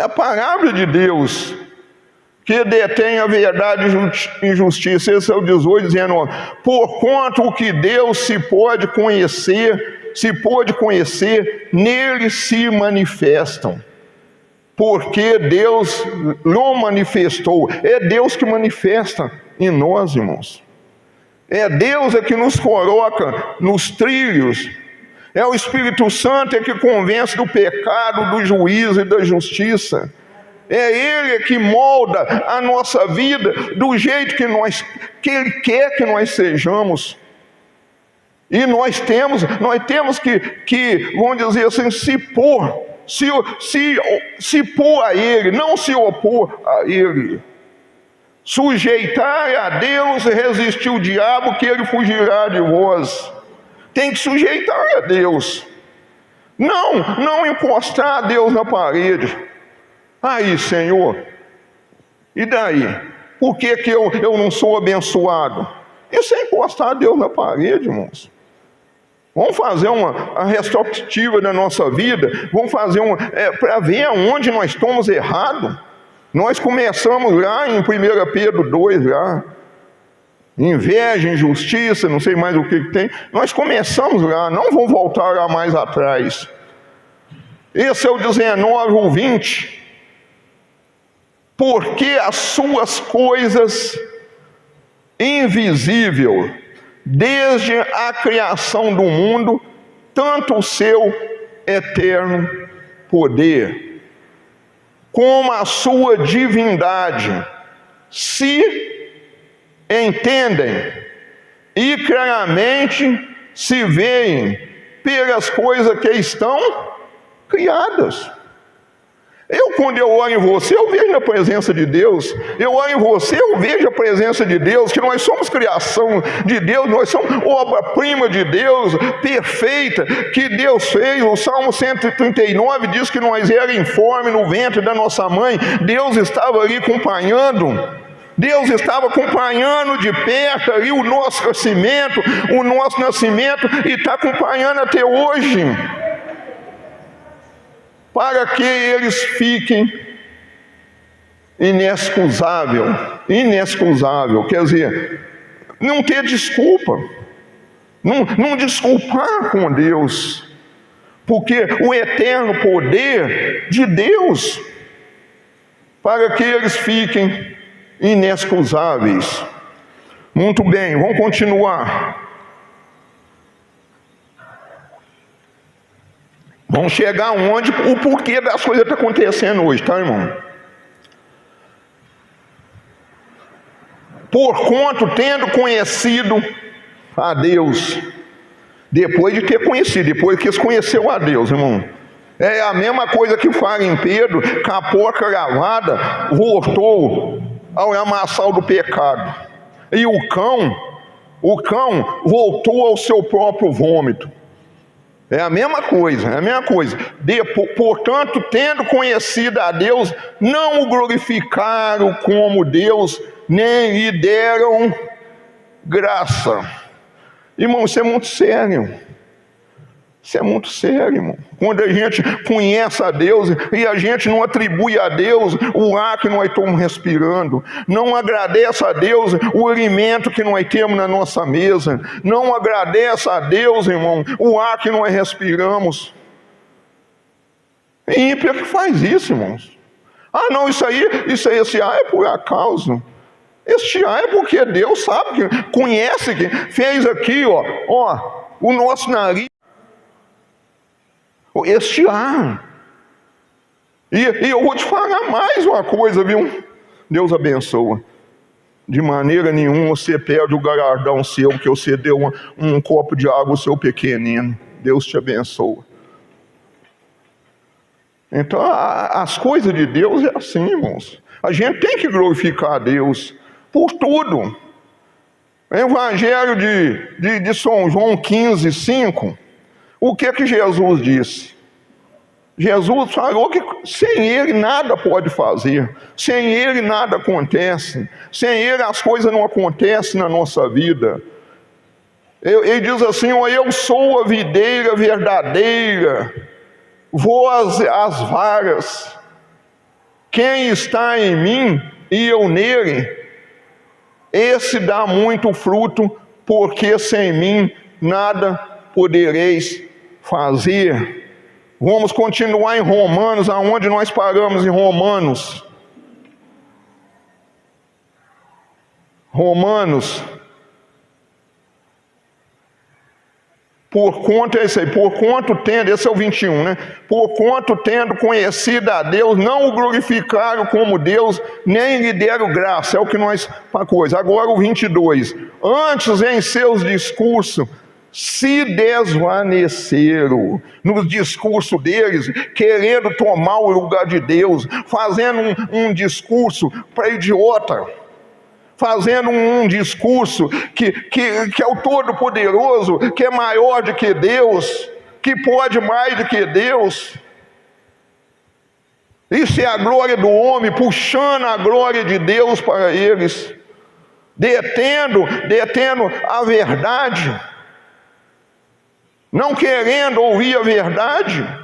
palavra de Deus que detém a verdade e justiça. Esse é o 18, dizendo: porquanto o que Deus se pôde conhecer, nele se manifestam. Porque Deus não manifestou. É Deus que manifesta em nós, irmãos. É Deus que nos coloca nos trilhos. É o Espírito Santo que convence do pecado, do juízo e da justiça. É Ele que molda a nossa vida do jeito que Ele quer que nós sejamos. E nós temos que vamos dizer assim, se pôr a Ele, não se opor a Ele. Sujeitar a Deus e resistir o diabo, que ele fugirá de vós. Tem que sujeitar a Deus. Não encostar a Deus na parede. Aí, Senhor, e daí? Por que eu não sou abençoado? Isso é encostar a Deus na parede, irmãos. Vamos fazer a retrospectiva da nossa vida. Vamos fazer para ver aonde nós estamos errados. Nós começamos lá em 1 Pedro 2, lá. Inveja, injustiça, não sei mais o que tem. Nós começamos lá, não vamos voltar lá mais atrás. Esse é o 19, o 20. Porque as suas coisas invisíveis, desde a criação do mundo, tanto o seu eterno poder, como a sua divindade, se entendem e claramente se veem pelas coisas que estão criadas. Quando eu olho em você, eu vejo a presença de Deus. Eu olho em você, eu vejo a presença de Deus, que nós somos criação de Deus, nós somos obra-prima de Deus, perfeita, que Deus fez. O Salmo 139 diz que nós éramos informes no ventre da nossa mãe. Deus estava ali acompanhando. Deus estava acompanhando de perto ali o nosso nascimento, e está acompanhando até hoje. Para que eles fiquem inexcusável, quer dizer, não ter desculpa, não desculpar com Deus, porque o eterno poder de Deus, para que eles fiquem inexcusáveis. Muito bem, vamos continuar. Vamos chegar onde o porquê das coisas está acontecendo hoje, tá, irmão? Porquanto, tendo conhecido a Deus, depois de ter conhecido, depois que eles conheceu a Deus, irmão. É a mesma coisa que fala em Pedro, que a porca lavada voltou ao amassal do pecado. E o cão voltou ao seu próprio vômito. É a mesma coisa. Portanto, tendo conhecido a Deus, não o glorificaram como Deus, nem lhe deram graça. Irmão, isso é muito sério. Isso é muito sério, irmão. Quando a gente conhece a Deus e a gente não atribui a Deus o ar que nós estamos respirando, não agradece a Deus o alimento que nós temos na nossa mesa, não agradece a Deus, irmão, o ar que nós respiramos. E ímpio é que faz isso, irmãos. Não, esse ar é por acaso. Este ar é porque Deus sabe, que conhece, que fez aqui, o nosso nariz. Este ar. E eu vou te falar mais uma coisa, viu? Deus abençoa. De maneira nenhuma você perde o galardão seu, porque você deu um copo de água ao seu pequenino. Deus te abençoa. Então, as coisas de Deus é assim, irmãos. A gente tem que glorificar a Deus por tudo. Evangelho de São João 15:5. O que Jesus disse? Jesus falou que sem Ele nada pode fazer, sem Ele nada acontece, sem Ele as coisas não acontecem na nossa vida. Ele diz assim: eu sou a videira verdadeira, vós as varas. Quem está em mim e eu nele, esse dá muito fruto, porque sem mim nada podereis fazer. Vamos continuar em Romanos, aonde nós paramos em Romanos. Porquanto é isso aí, porquanto tendo, esse é o 21, né? Porquanto tendo conhecido a Deus, não o glorificaram como Deus, nem lhe deram graça, é o que nós, uma coisa. Agora o 22, antes em seus discursos, se desvaneceram, nos discursos deles, querendo tomar o lugar de Deus, fazendo um discurso para idiota, fazendo um discurso que é o Todo-Poderoso, que é maior do que Deus, que pode mais do que Deus. Isso é a glória do homem, puxando a glória de Deus para eles, detendo a verdade, não querendo ouvir a verdade.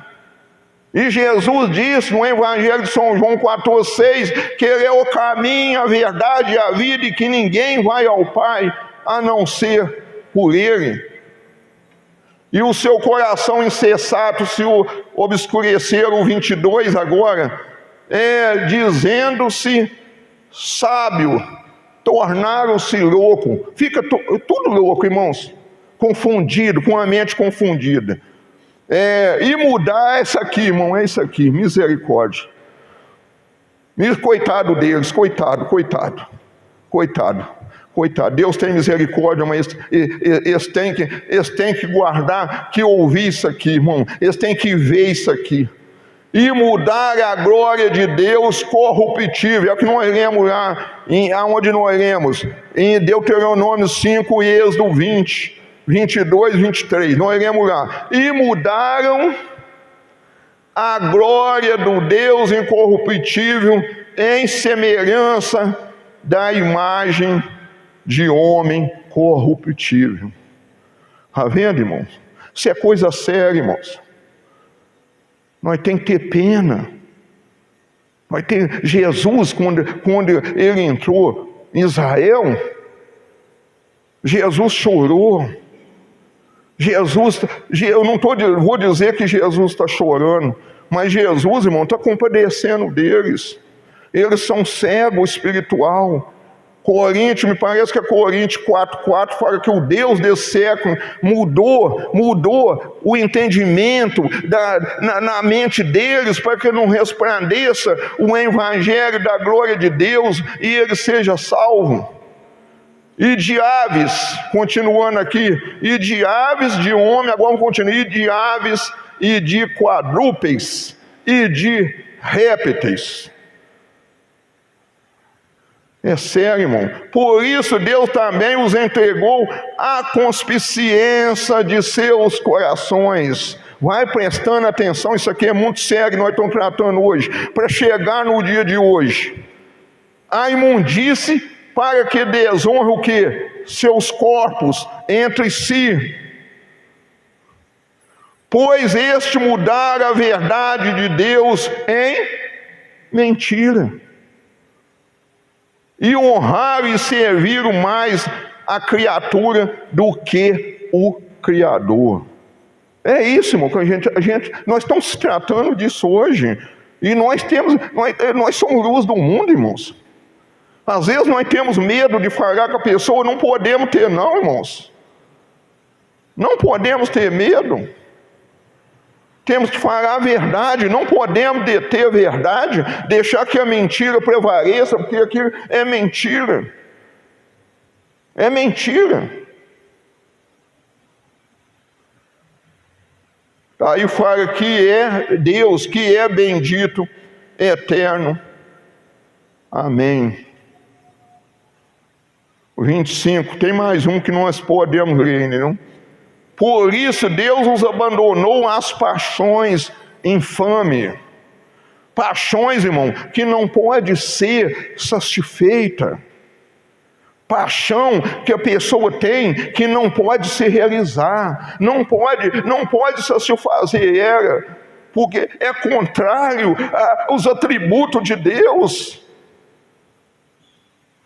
E Jesus disse no Evangelho de São João 14,6, que Ele é o caminho, a verdade e a vida, e que ninguém vai ao Pai a não ser por Ele. E o seu coração insensato se obscurecer, o 22 agora, dizendo-se sábio, tornaram-se louco. Fica tudo louco, irmãos, confundido, com a mente confundida. E mudar isso aqui, irmão, é isso aqui, misericórdia. Coitado deles, coitado. Deus tem misericórdia, mas eles têm que guardar, que ouvir isso aqui, irmão. Eles têm que ver isso aqui. E mudar a glória de Deus corruptível. É o que nós lemos lá, aonde nós lemos? Em Deuteronômio 5 e Êxodo 20. 22, 23, nós lemos lá. E mudaram a glória do Deus incorruptível em semelhança da imagem de homem corruptível. Está vendo, irmãos? Isso é coisa séria, irmãos. Nós temos que ter pena. Jesus, quando ele entrou em Israel, Jesus chorou. Eu não vou dizer que Jesus está chorando, mas Jesus, irmão, está compadecendo deles. Eles são cegos espiritual. Me parece que é Coríntios 4,4 fala que o Deus desse século mudou o entendimento na mente deles, para que não resplandeça o evangelho da glória de Deus e ele seja salvo. E de aves, continuando aqui, e de aves de homem, agora vamos continuar, e de aves, e de quadrúpedes, e de répteis. É sério, irmão. Por isso Deus também os entregou à concupiscência de seus corações. Vai prestando atenção, isso aqui é muito sério, nós estamos tratando hoje, para chegar no dia de hoje. A imundície, para que desonre o quê? Seus corpos entre si. Pois este mudar a verdade de Deus em mentira. E honrar e servir mais a criatura do que o Criador. É isso, irmão, que nós estamos tratando disso hoje. E nós somos luz do mundo, irmãos. Às vezes nós temos medo de falar com a pessoa, não podemos ter não, irmãos. Não podemos ter medo. Temos que falar a verdade, não podemos deter a verdade, deixar que a mentira prevaleça, porque aquilo é mentira. É mentira. Aí fala que é Deus, que é bendito, eterno. Amém. 25, tem mais um que nós podemos ler, não? Por isso Deus os abandonou às paixões infames. Paixões, irmão, que não pode ser satisfeita. Paixão que a pessoa tem, que não pode se realizar. Não pode satisfazer ela, porque é contrário aos atributos de Deus.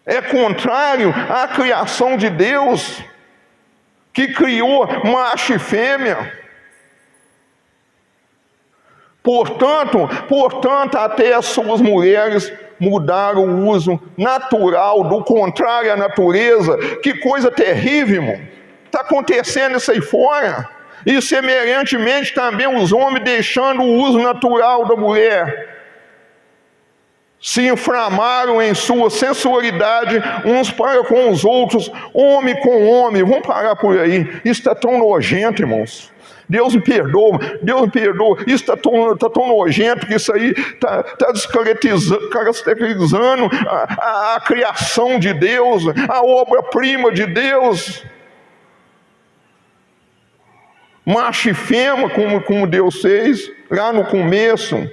É contrário à criação de Deus, que criou macho e fêmea. Portanto, até as suas mulheres mudaram o uso natural, do contrário à natureza. Que coisa terrível, irmão. Está acontecendo isso aí fora. E semelhantemente também os homens, deixando o uso natural da mulher, se inflamaram em sua sensualidade uns para com os outros, homem com homem. Vamos parar por aí. Isso está tão nojento, irmãos. Deus me perdoa, Deus me perdoa. Isso está tão nojento que isso aí está descaracterizando a criação de Deus, a obra-prima de Deus. Macho e fêmea, como Deus fez lá no começo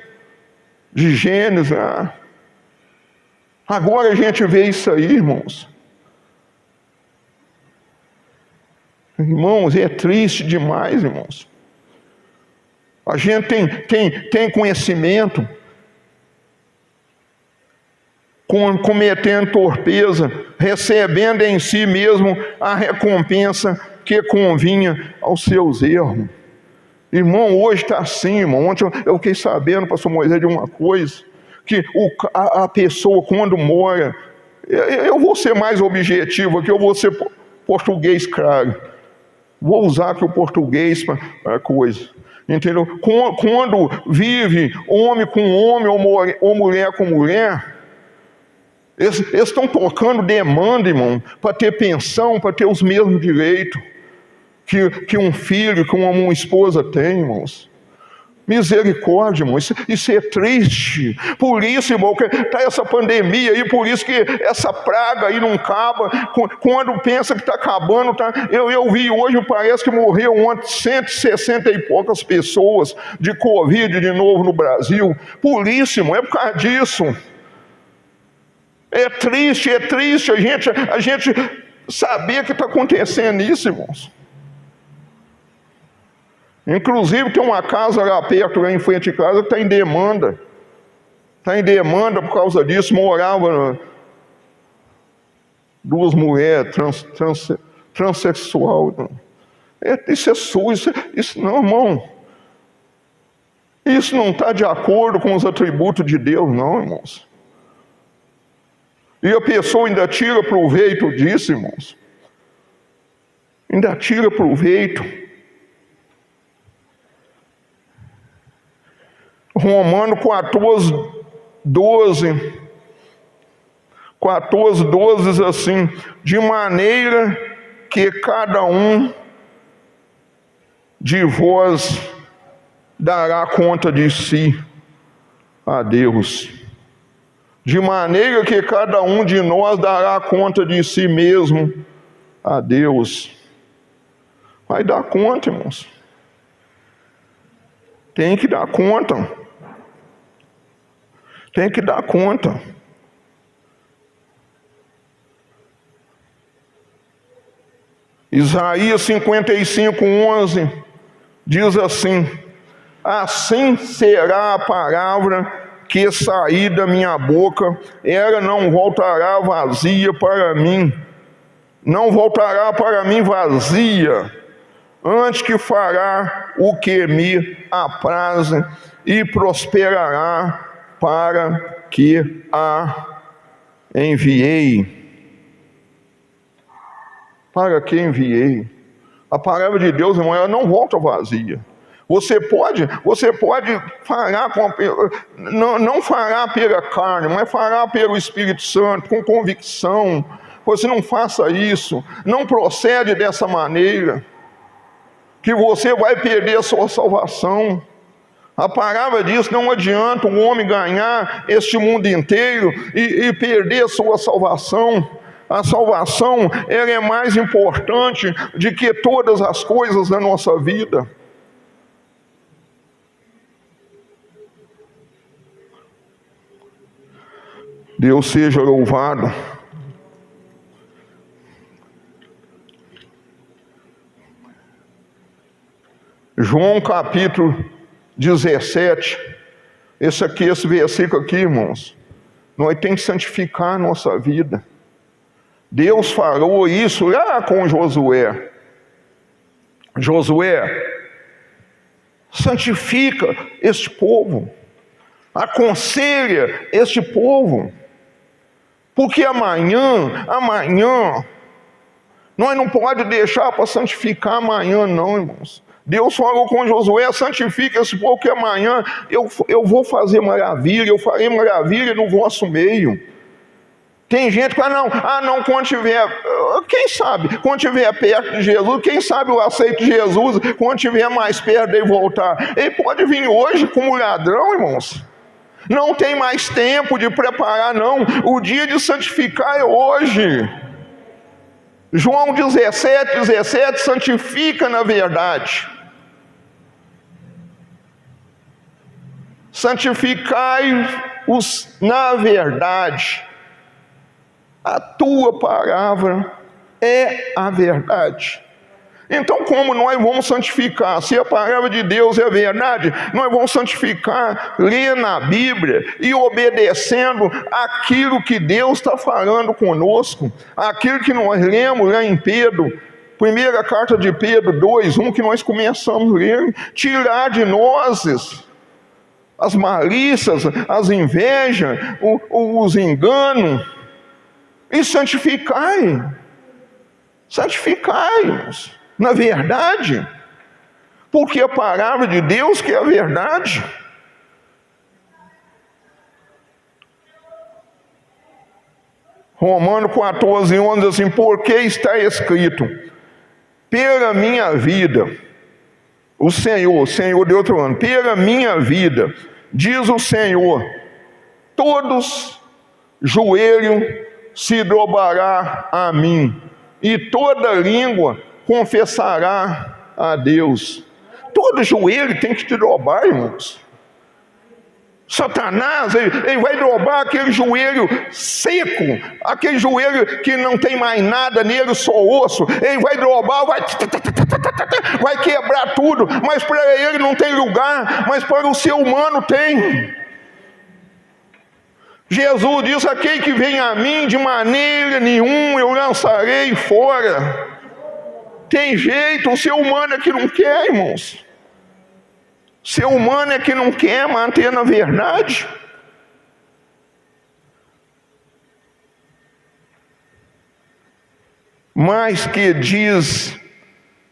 de Gênesis. Agora a gente vê isso aí, irmãos. Irmãos, é triste demais, irmãos. A gente tem conhecimento, cometendo torpeza, recebendo em si mesmo a recompensa que convinha aos seus erros. Irmão, hoje está assim, irmão. Ontem eu fiquei sabendo, pastor Moisés, de uma coisa, que a pessoa quando mora, eu vou ser mais objetivo aqui, eu vou ser português claro, vou usar aqui o português para coisa, entendeu? Quando vive homem com homem ou mulher com mulher, eles estão tocando demanda, irmão, para ter pensão, para ter os mesmos direitos que um filho, que uma esposa tem, irmãos. Misericórdia, irmão, isso é triste. Por isso, irmão, que está essa pandemia aí, por isso que essa praga aí não acaba. Quando pensa que está acabando, tá? Eu vi hoje, parece que morreu ontem 160 e poucas pessoas de Covid de novo no Brasil. Por isso, irmão, é por causa disso. É triste a gente saber que está acontecendo isso, irmãos. Inclusive tem uma casa lá perto, lá em frente de casa, que está em demanda. Está em demanda por causa disso. Morava duas mulheres transexual. Isso é sujo. Isso não, irmão. Isso não está de acordo com os atributos de Deus, não, irmãos. E a pessoa ainda tira proveito disso, irmãos. Ainda tira proveito. Romanos 14:12 diz assim: de maneira que cada um de vós dará conta de si a Deus. De maneira que cada um de nós dará conta de si mesmo a Deus. Vai dar conta, irmãos. Tem que dar conta. Tem que dar conta. Isaías 55:11 diz assim: assim será a palavra que sair da minha boca, ela não voltará vazia para mim, não voltará para mim vazia, antes que fará o que me apraze e prosperará para que a enviei. Para que enviei. A palavra de Deus, irmão, ela não volta vazia. Você pode falar não falar pela carne, mas falar pelo Espírito Santo, com convicção. Você não faça isso. Não procede dessa maneira, que você vai perder a sua salvação. A palavra diz: não adianta um homem ganhar este mundo inteiro e perder a sua salvação. A salvação, ela é mais importante do que todas as coisas da nossa vida. Deus seja louvado. João capítulo 17, esse versículo aqui, irmãos, nós temos que santificar a nossa vida. Deus falou isso lá com Josué. Josué, santifica este povo, aconselha este povo, porque amanhã, nós não podemos deixar para santificar amanhã, não, irmãos. Deus falou com Josué: santifica esse povo, que amanhã eu vou fazer maravilha, eu farei maravilha no vosso meio. Tem gente que fala, não, quando tiver, quem sabe, quando tiver perto de Jesus, quem sabe eu aceito Jesus, quando tiver mais perto dele voltar. Ele pode vir hoje como ladrão, irmãos. Não tem mais tempo de preparar, não. O dia de santificar é hoje. João 17, santifica na verdade. Santificai-os na verdade. A tua palavra é a verdade. Então, como nós vamos santificar? Se a palavra de Deus é verdade, nós vamos santificar lendo a Bíblia e obedecendo aquilo que Deus está falando conosco, aquilo que nós lemos lá em Pedro, primeira carta de Pedro 2:1, que nós começamos a ler: tirar de nós as malícias, as invejas, os enganos, e santificai, santificai-nos na verdade, porque a palavra de Deus que é a verdade. Romanos 14:11 diz assim: porque está escrito, pela minha vida, o Senhor de outro ano, pela minha vida, diz o Senhor, todos joelho se dobrará a mim, e toda língua confessará a Deus. Todo joelho tem que te dobrar, irmãos. Satanás, ele vai dobrar aquele joelho seco, aquele joelho que não tem mais nada nele, só osso. Ele vai dobrar, vai quebrar tudo, mas para ele não tem lugar, mas para o ser humano tem. Jesus diz: aquele que vem a mim, de maneira nenhuma eu lançarei fora. Tem jeito, o ser humano é que não quer, irmãos. O ser humano é que não quer manter na verdade. Mas que diz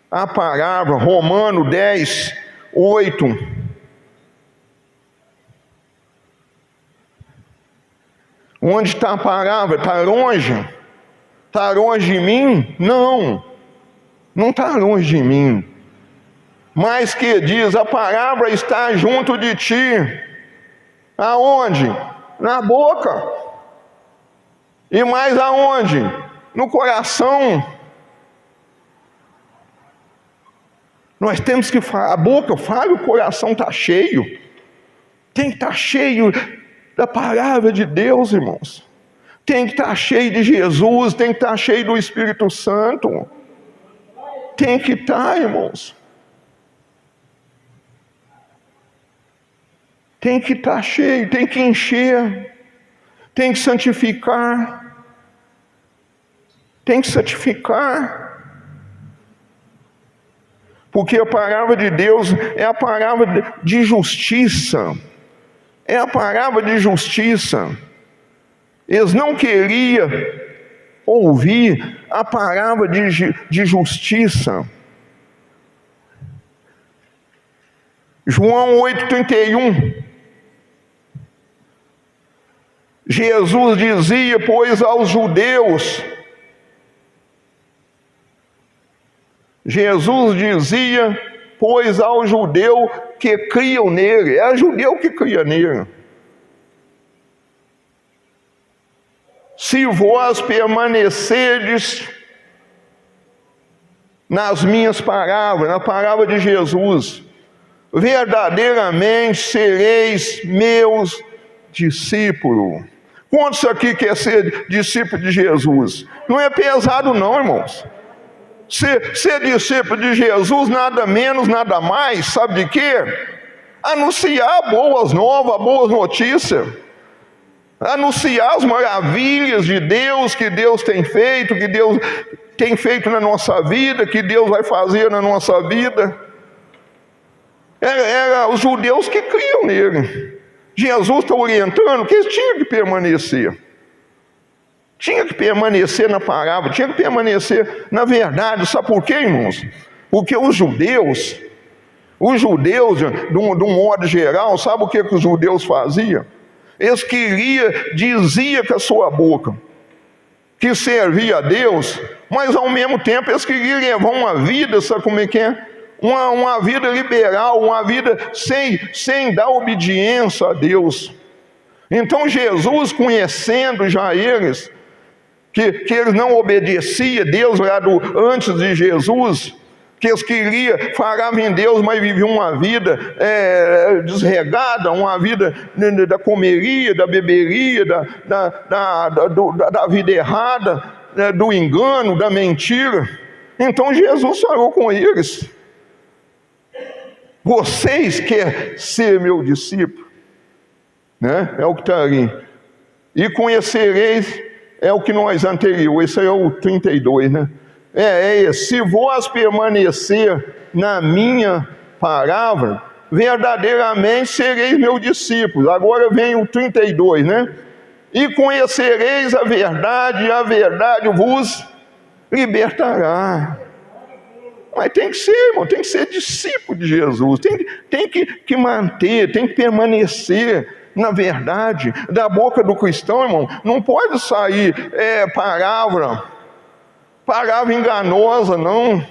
a palavra, Romanos 10:8. Onde está a palavra? Está longe? Está longe de mim? Não está longe de mim. Mas que diz, a palavra está junto de ti. Aonde? Na boca. E mais aonde? No coração. Nós temos que falar, a boca fala, o coração está cheio. Tem que estar cheio da palavra de Deus, irmãos. Tem que estar cheio de Jesus, tem que estar cheio do Espírito Santo. Tem que estar, irmãos. Tem que estar cheio, tem que encher, tem que santificar. Tem que santificar. Porque a palavra de Deus é a palavra de justiça. É a palavra de justiça. Eles não queriam ouvir a palavra de justiça. João 8:31. Jesus dizia, pois aos judeus, que criam nele, é judeu que cria nele. Se vós permanecerdes nas minhas palavras, na palavra de Jesus, verdadeiramente sereis meus discípulos. Quantos aqui quer ser discípulo de Jesus? Não é pesado não, irmãos. Ser discípulo de Jesus, nada menos, nada mais, sabe de quê? Anunciar boas novas, boas notícias. Anunciar as maravilhas de Deus, que Deus tem feito, que Deus tem feito na nossa vida, que Deus vai fazer na nossa vida. Era os judeus que criam nele. Jesus está orientando que eles tinham que permanecer. Tinha que permanecer na palavra, tinha que permanecer na verdade. Sabe por quê, irmãos? Porque os judeus, Os judeus, de um modo geral, sabe o que os judeus faziam? Eles diziam com a sua boca que servia a Deus, mas ao mesmo tempo eles queriam levar uma vida, sabe como é que é? Uma vida liberal, uma vida sem dar obediência a Deus. Então Jesus, conhecendo já eles, que eles não obedeciam a Deus lá antes de Jesus, que eles queriam, falavam em Deus, mas viviam uma vida desregada, uma vida da comeria, da beberia, da vida errada, do engano, da mentira. Então Jesus falou com eles: vocês querem ser meu discípulo? Né? É o que está ali. E conhecereis, é o que nós anterior, esse é o 32, né? Se vós permanecer na minha palavra, verdadeiramente sereis meus discípulos. Agora vem o 32, né? E conhecereis a verdade, e a verdade vos libertará. Mas tem que ser, irmão, tem que ser discípulo de Jesus, tem que manter, tem que permanecer na verdade. Da boca do cristão, irmão, não pode sair palavra enganosa, não.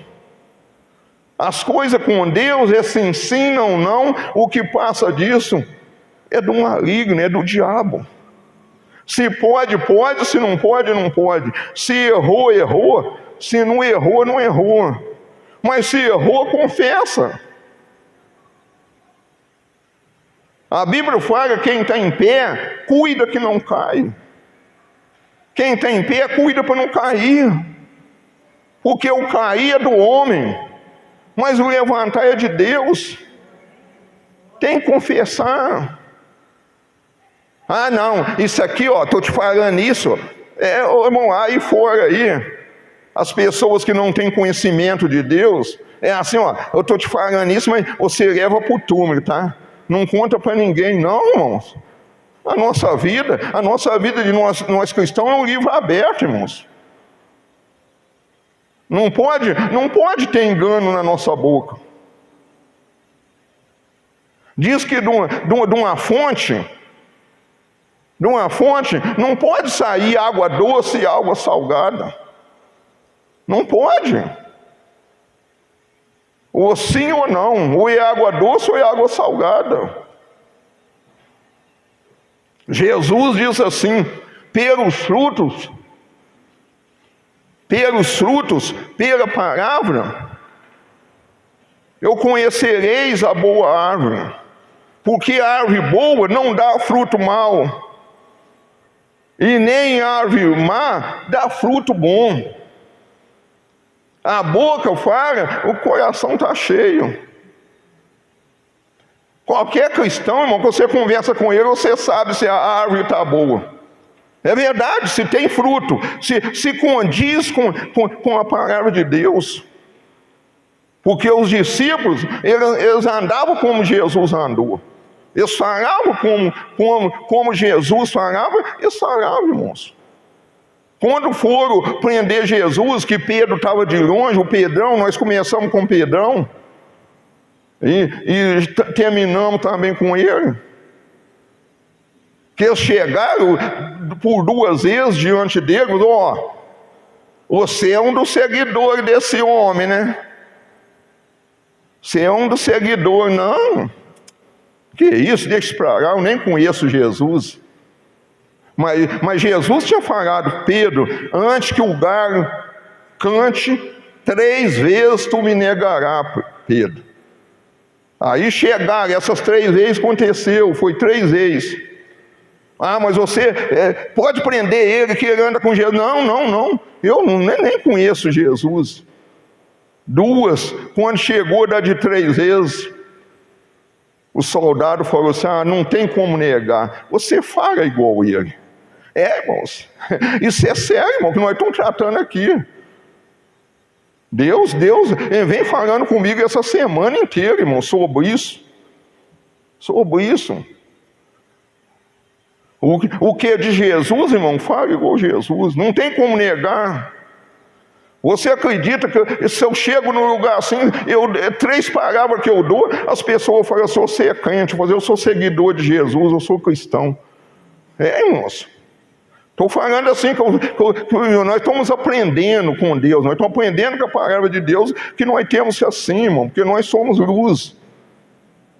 As coisas com Deus, se ensinam ou não, o que passa disso é do maligno, é do diabo. Se pode, pode, se não pode, não pode. Se errou, errou. Se não errou, não errou. Mas se errou, confessa. A Bíblia fala: quem está em pé, cuida que não cai. Quem está em pé, cuida para não cair. Porque o cair é do homem, mas o levantar é de Deus. Tem que confessar. Ah, não, isso aqui, estou te falando isso. Irmão, aí fora aí, as pessoas que não têm conhecimento de Deus, assim, eu estou te falando isso, mas você leva para o túmulo, tá? Não conta para ninguém, não, irmãos. A nossa vida de nós cristãos é um livro aberto, irmãos. Não pode ter engano na nossa boca. Diz que de uma fonte não pode sair água doce e água salgada. Não pode. Ou sim ou não. Ou é água doce ou é água salgada. Jesus diz assim: pelos frutos, pela palavra, eu conhecereis a boa árvore. Porque a árvore boa não dá fruto mau, e nem a árvore má dá fruto bom. A boca fala, o coração está cheio. Qualquer cristão, irmão, que você conversa com ele, você sabe se a árvore está boa. É verdade, se tem fruto, se condiz com a palavra de Deus. Porque os discípulos, eles andavam como Jesus andou. Eles falavam como Jesus falava, eles falavam, irmãos. Quando foram prender Jesus, que Pedro estava de longe, o Pedrão, nós começamos com Pedrão, e terminamos também com ele. Que eles chegaram por 2 vezes diante dele: você é um dos seguidores desse homem, né? Você é um dos seguidores. Não, que isso, deixa pra lá, eu nem conheço Jesus. Mas Jesus tinha falado: Pedro, antes que o galo cante 3 vezes tu me negarás, Pedro. Aí chegaram, essas 3 vezes aconteceu, foi 3 vezes. Ah, mas você pode prender ele que ele anda com Jesus. Não, eu nem conheço Jesus. 2, quando chegou da de 3 vezes, o soldado falou assim: não tem como negar, você fala igual ele. Irmãos, isso é sério, irmão, que nós estamos tratando aqui. Deus vem falando comigo essa semana inteira, irmão, sobre isso. O que é de Jesus, irmão, fala igual Jesus. Não tem como negar. Você acredita que se eu chego num lugar assim, 3 palavras que eu dou, as pessoas falam, você é crente, eu sou seguidor de Jesus, eu sou cristão. Irmãos. Estou falando assim, que nós estamos aprendendo com Deus, nós estamos aprendendo com a palavra de Deus, que nós temos que ser assim, irmão, porque nós somos luz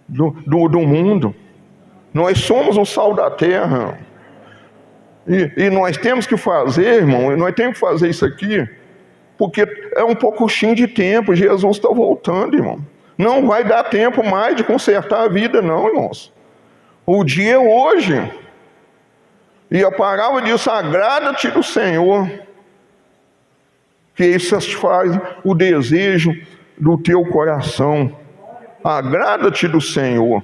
do mundo. Nós somos o sal da terra. E nós temos que fazer, irmão, nós temos que fazer isso aqui, porque é um pouquinho de tempo, Jesus está voltando, irmão. Não vai dar tempo mais de consertar a vida, não, irmãos. O dia é hoje. E a palavra diz, agrada-te do Senhor, que isso satisfaz o desejo do teu coração. Agrada-te do Senhor.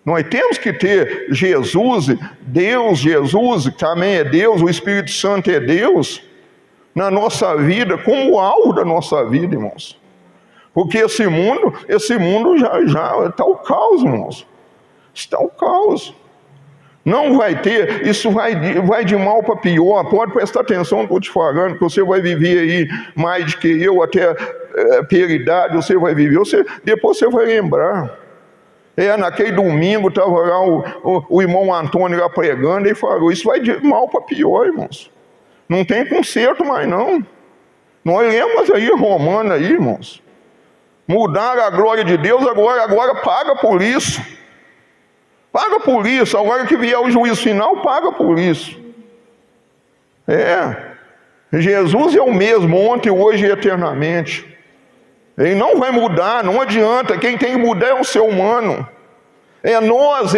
Nós temos que ter Jesus, Jesus também é Deus, o Espírito Santo é Deus, na nossa vida, como o alvo da nossa vida, irmãos. Porque esse mundo já está o caos, irmãos. Está o caos. Não vai ter, isso vai de mal para pior. Pode prestar atenção no que eu estou te falando, que você vai viver aí mais do que eu, até peridade você vai viver. Depois você vai lembrar. Naquele domingo estava lá o irmão Antônio lá pregando e falou, isso vai de mal para pior, irmãos. Não tem conserto mais não. Nós lemos aí, Romano aí, irmãos. Mudaram a glória de Deus, agora paga por isso. Paga por isso, agora que vier o juízo final, paga por isso. Jesus é o mesmo, ontem, hoje e eternamente. Ele não vai mudar, não adianta, quem tem que mudar é o ser humano. É nós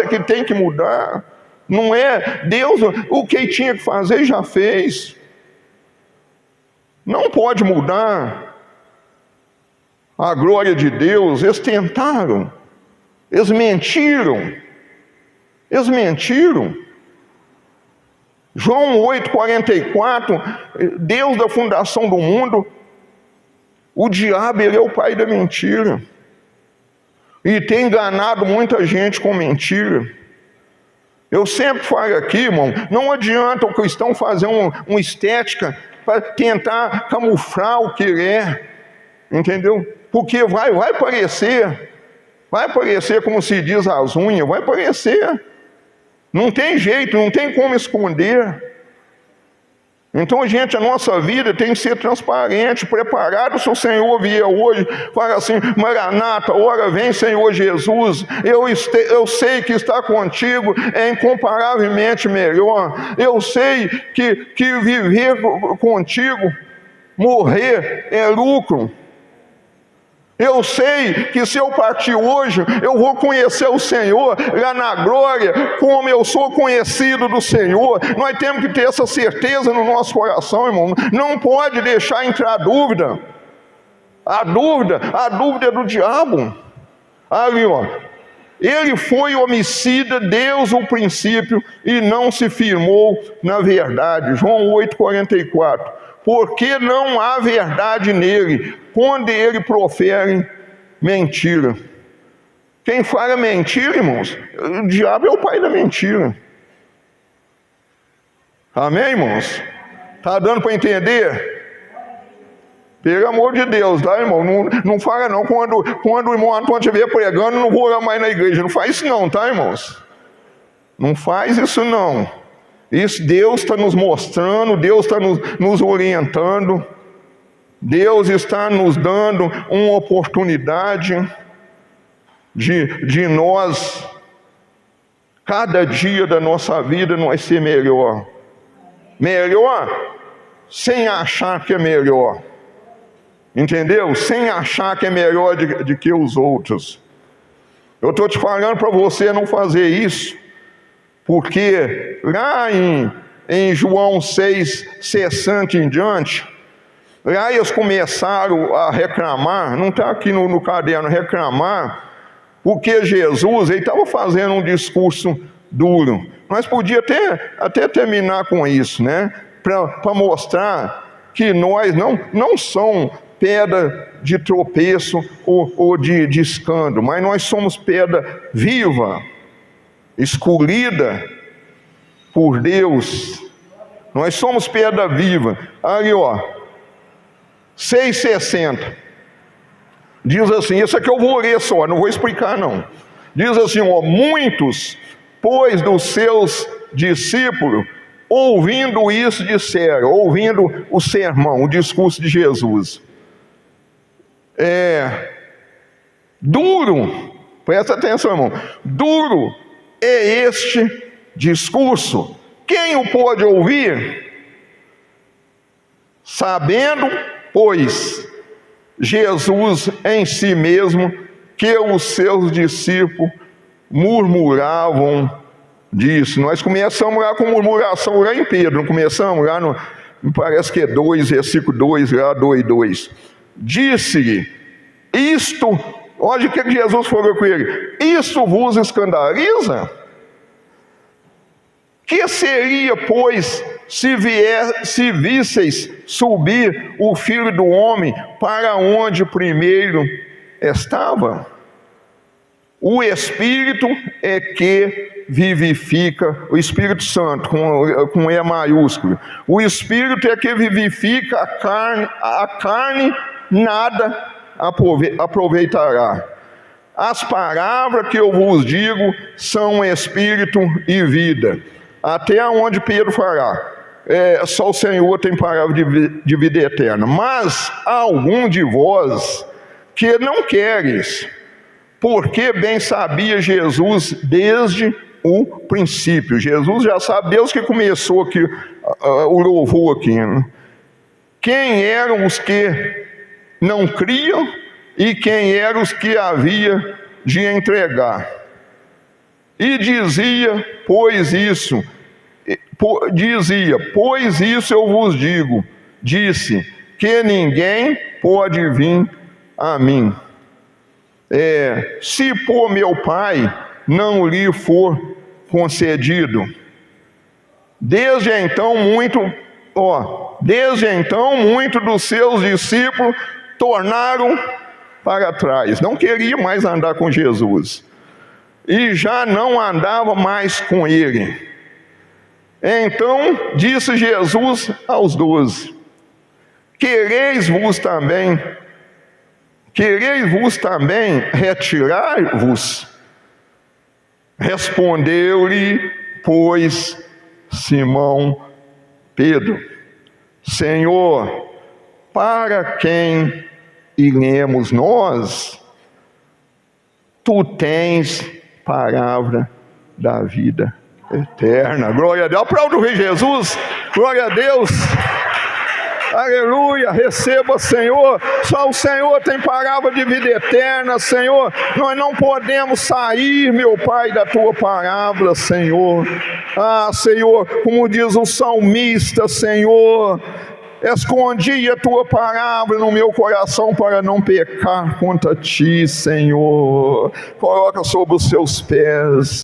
que tem que mudar. Não é Deus, o que ele tinha que fazer já fez. Não pode mudar a glória de Deus. Eles tentaram, eles mentiram. João 8,44, Deus da fundação do mundo, o diabo, ele é o pai da mentira. E tem enganado muita gente com mentira. Eu sempre falo aqui, irmão, não adianta o cristão fazer uma estética para tentar camuflar o que ele é. Entendeu? Porque vai parecer como se diz as unhas, vai parecer. Não tem jeito, não tem como esconder. Então, gente, a nossa vida tem que ser transparente, preparado. Se o Senhor vier hoje, fala assim, Maranata, ora vem, Senhor Jesus, eu sei que estar contigo é incomparavelmente melhor. Eu sei que viver contigo, morrer é lucro. Eu sei que se eu partir hoje, eu vou conhecer o Senhor lá na glória, como eu sou conhecido do Senhor. Nós temos que ter essa certeza no nosso coração, irmão. Não pode deixar entrar dúvida. A dúvida é do diabo. Ali, ó. Ele foi homicida desde o princípio e não se firmou na verdade. João 8,44. Porque não há verdade nele, quando ele profere mentira. Quem fala mentira, irmãos, o diabo é o pai da mentira. Amém, irmãos? Está dando para entender? Pelo amor de Deus, tá, irmão? Não fala não, quando o irmão Antônio estiver pregando, não vou mais na igreja. Não faz isso não, tá, irmãos? Não faz isso não. Isso Deus está nos mostrando, Deus está nos orientando, Deus está nos dando uma oportunidade de nós, cada dia da nossa vida, nós ser melhor. Melhor sem achar que é melhor. Entendeu? Sem achar que é melhor de que os outros. Eu estou te falando para você não fazer isso. Porque lá em João 6,60 em diante, lá eles começaram a reclamar, não está aqui no caderno, reclamar, porque Jesus estava fazendo um discurso duro. Nós podíamos até terminar com isso, né? Para mostrar que nós não somos pedra de tropeço ou de escândalo, mas nós somos pedra viva, escolhida por Deus. Nós somos pedra viva. Aí, ó, 6,60. Diz assim, isso aqui eu vou ler só, não vou explicar não. Diz assim, ó, muitos, pois, dos seus discípulos, ouvindo isso, disseram, ouvindo o sermão, o discurso de Jesus. Duro, presta atenção, irmão, duro é este discurso. Quem o pode ouvir? Sabendo, pois, Jesus em si mesmo, que os seus discípulos murmuravam disso. Nós começamos lá com murmuração lá em Pedro, não começamos lá no, me parece que é 2, versículo 2, lá 2:2. Disse-lhe, isto, olha o que Jesus falou com ele, isto vos escandaliza? Que seria, pois, se visseis subir o Filho do Homem para onde primeiro estava? O Espírito é que vivifica, o Espírito Santo, com E maiúsculo. O Espírito é que vivifica a carne nada aproveitará. As palavras que eu vos digo são Espírito e vida. Até onde Pedro fará, só o Senhor tem palavra de vida eterna. Mas há algum de vós que não queres, porque bem sabia Jesus desde o princípio. Jesus já sabe, Deus que começou aqui, o louvor aqui, né? Quem eram os que não criam e quem eram os que havia de entregar. E dizia, pois isso eu vos digo, disse, que ninguém pode vir a mim, se por meu Pai não lhe for concedido. Desde então muito dos seus discípulos tornaram para trás, não queriam mais andar com Jesus, e já não andava mais com ele. Então disse Jesus aos 12, quereis-vos também retirar-vos? Respondeu-lhe, pois, Simão Pedro, Senhor, para quem iremos nós? Tu tens palavra da vida eterna. Glória a Deus. Aplauda o Rei Jesus. Glória a Deus. Aleluia. Receba, Senhor. Só o Senhor tem palavra de vida eterna, Senhor. Nós não podemos sair, meu Pai, da tua palavra, Senhor. Senhor, como diz o salmista, Senhor, escondi a tua palavra no meu coração para não pecar contra ti, Senhor. Coloca sobre os seus pés.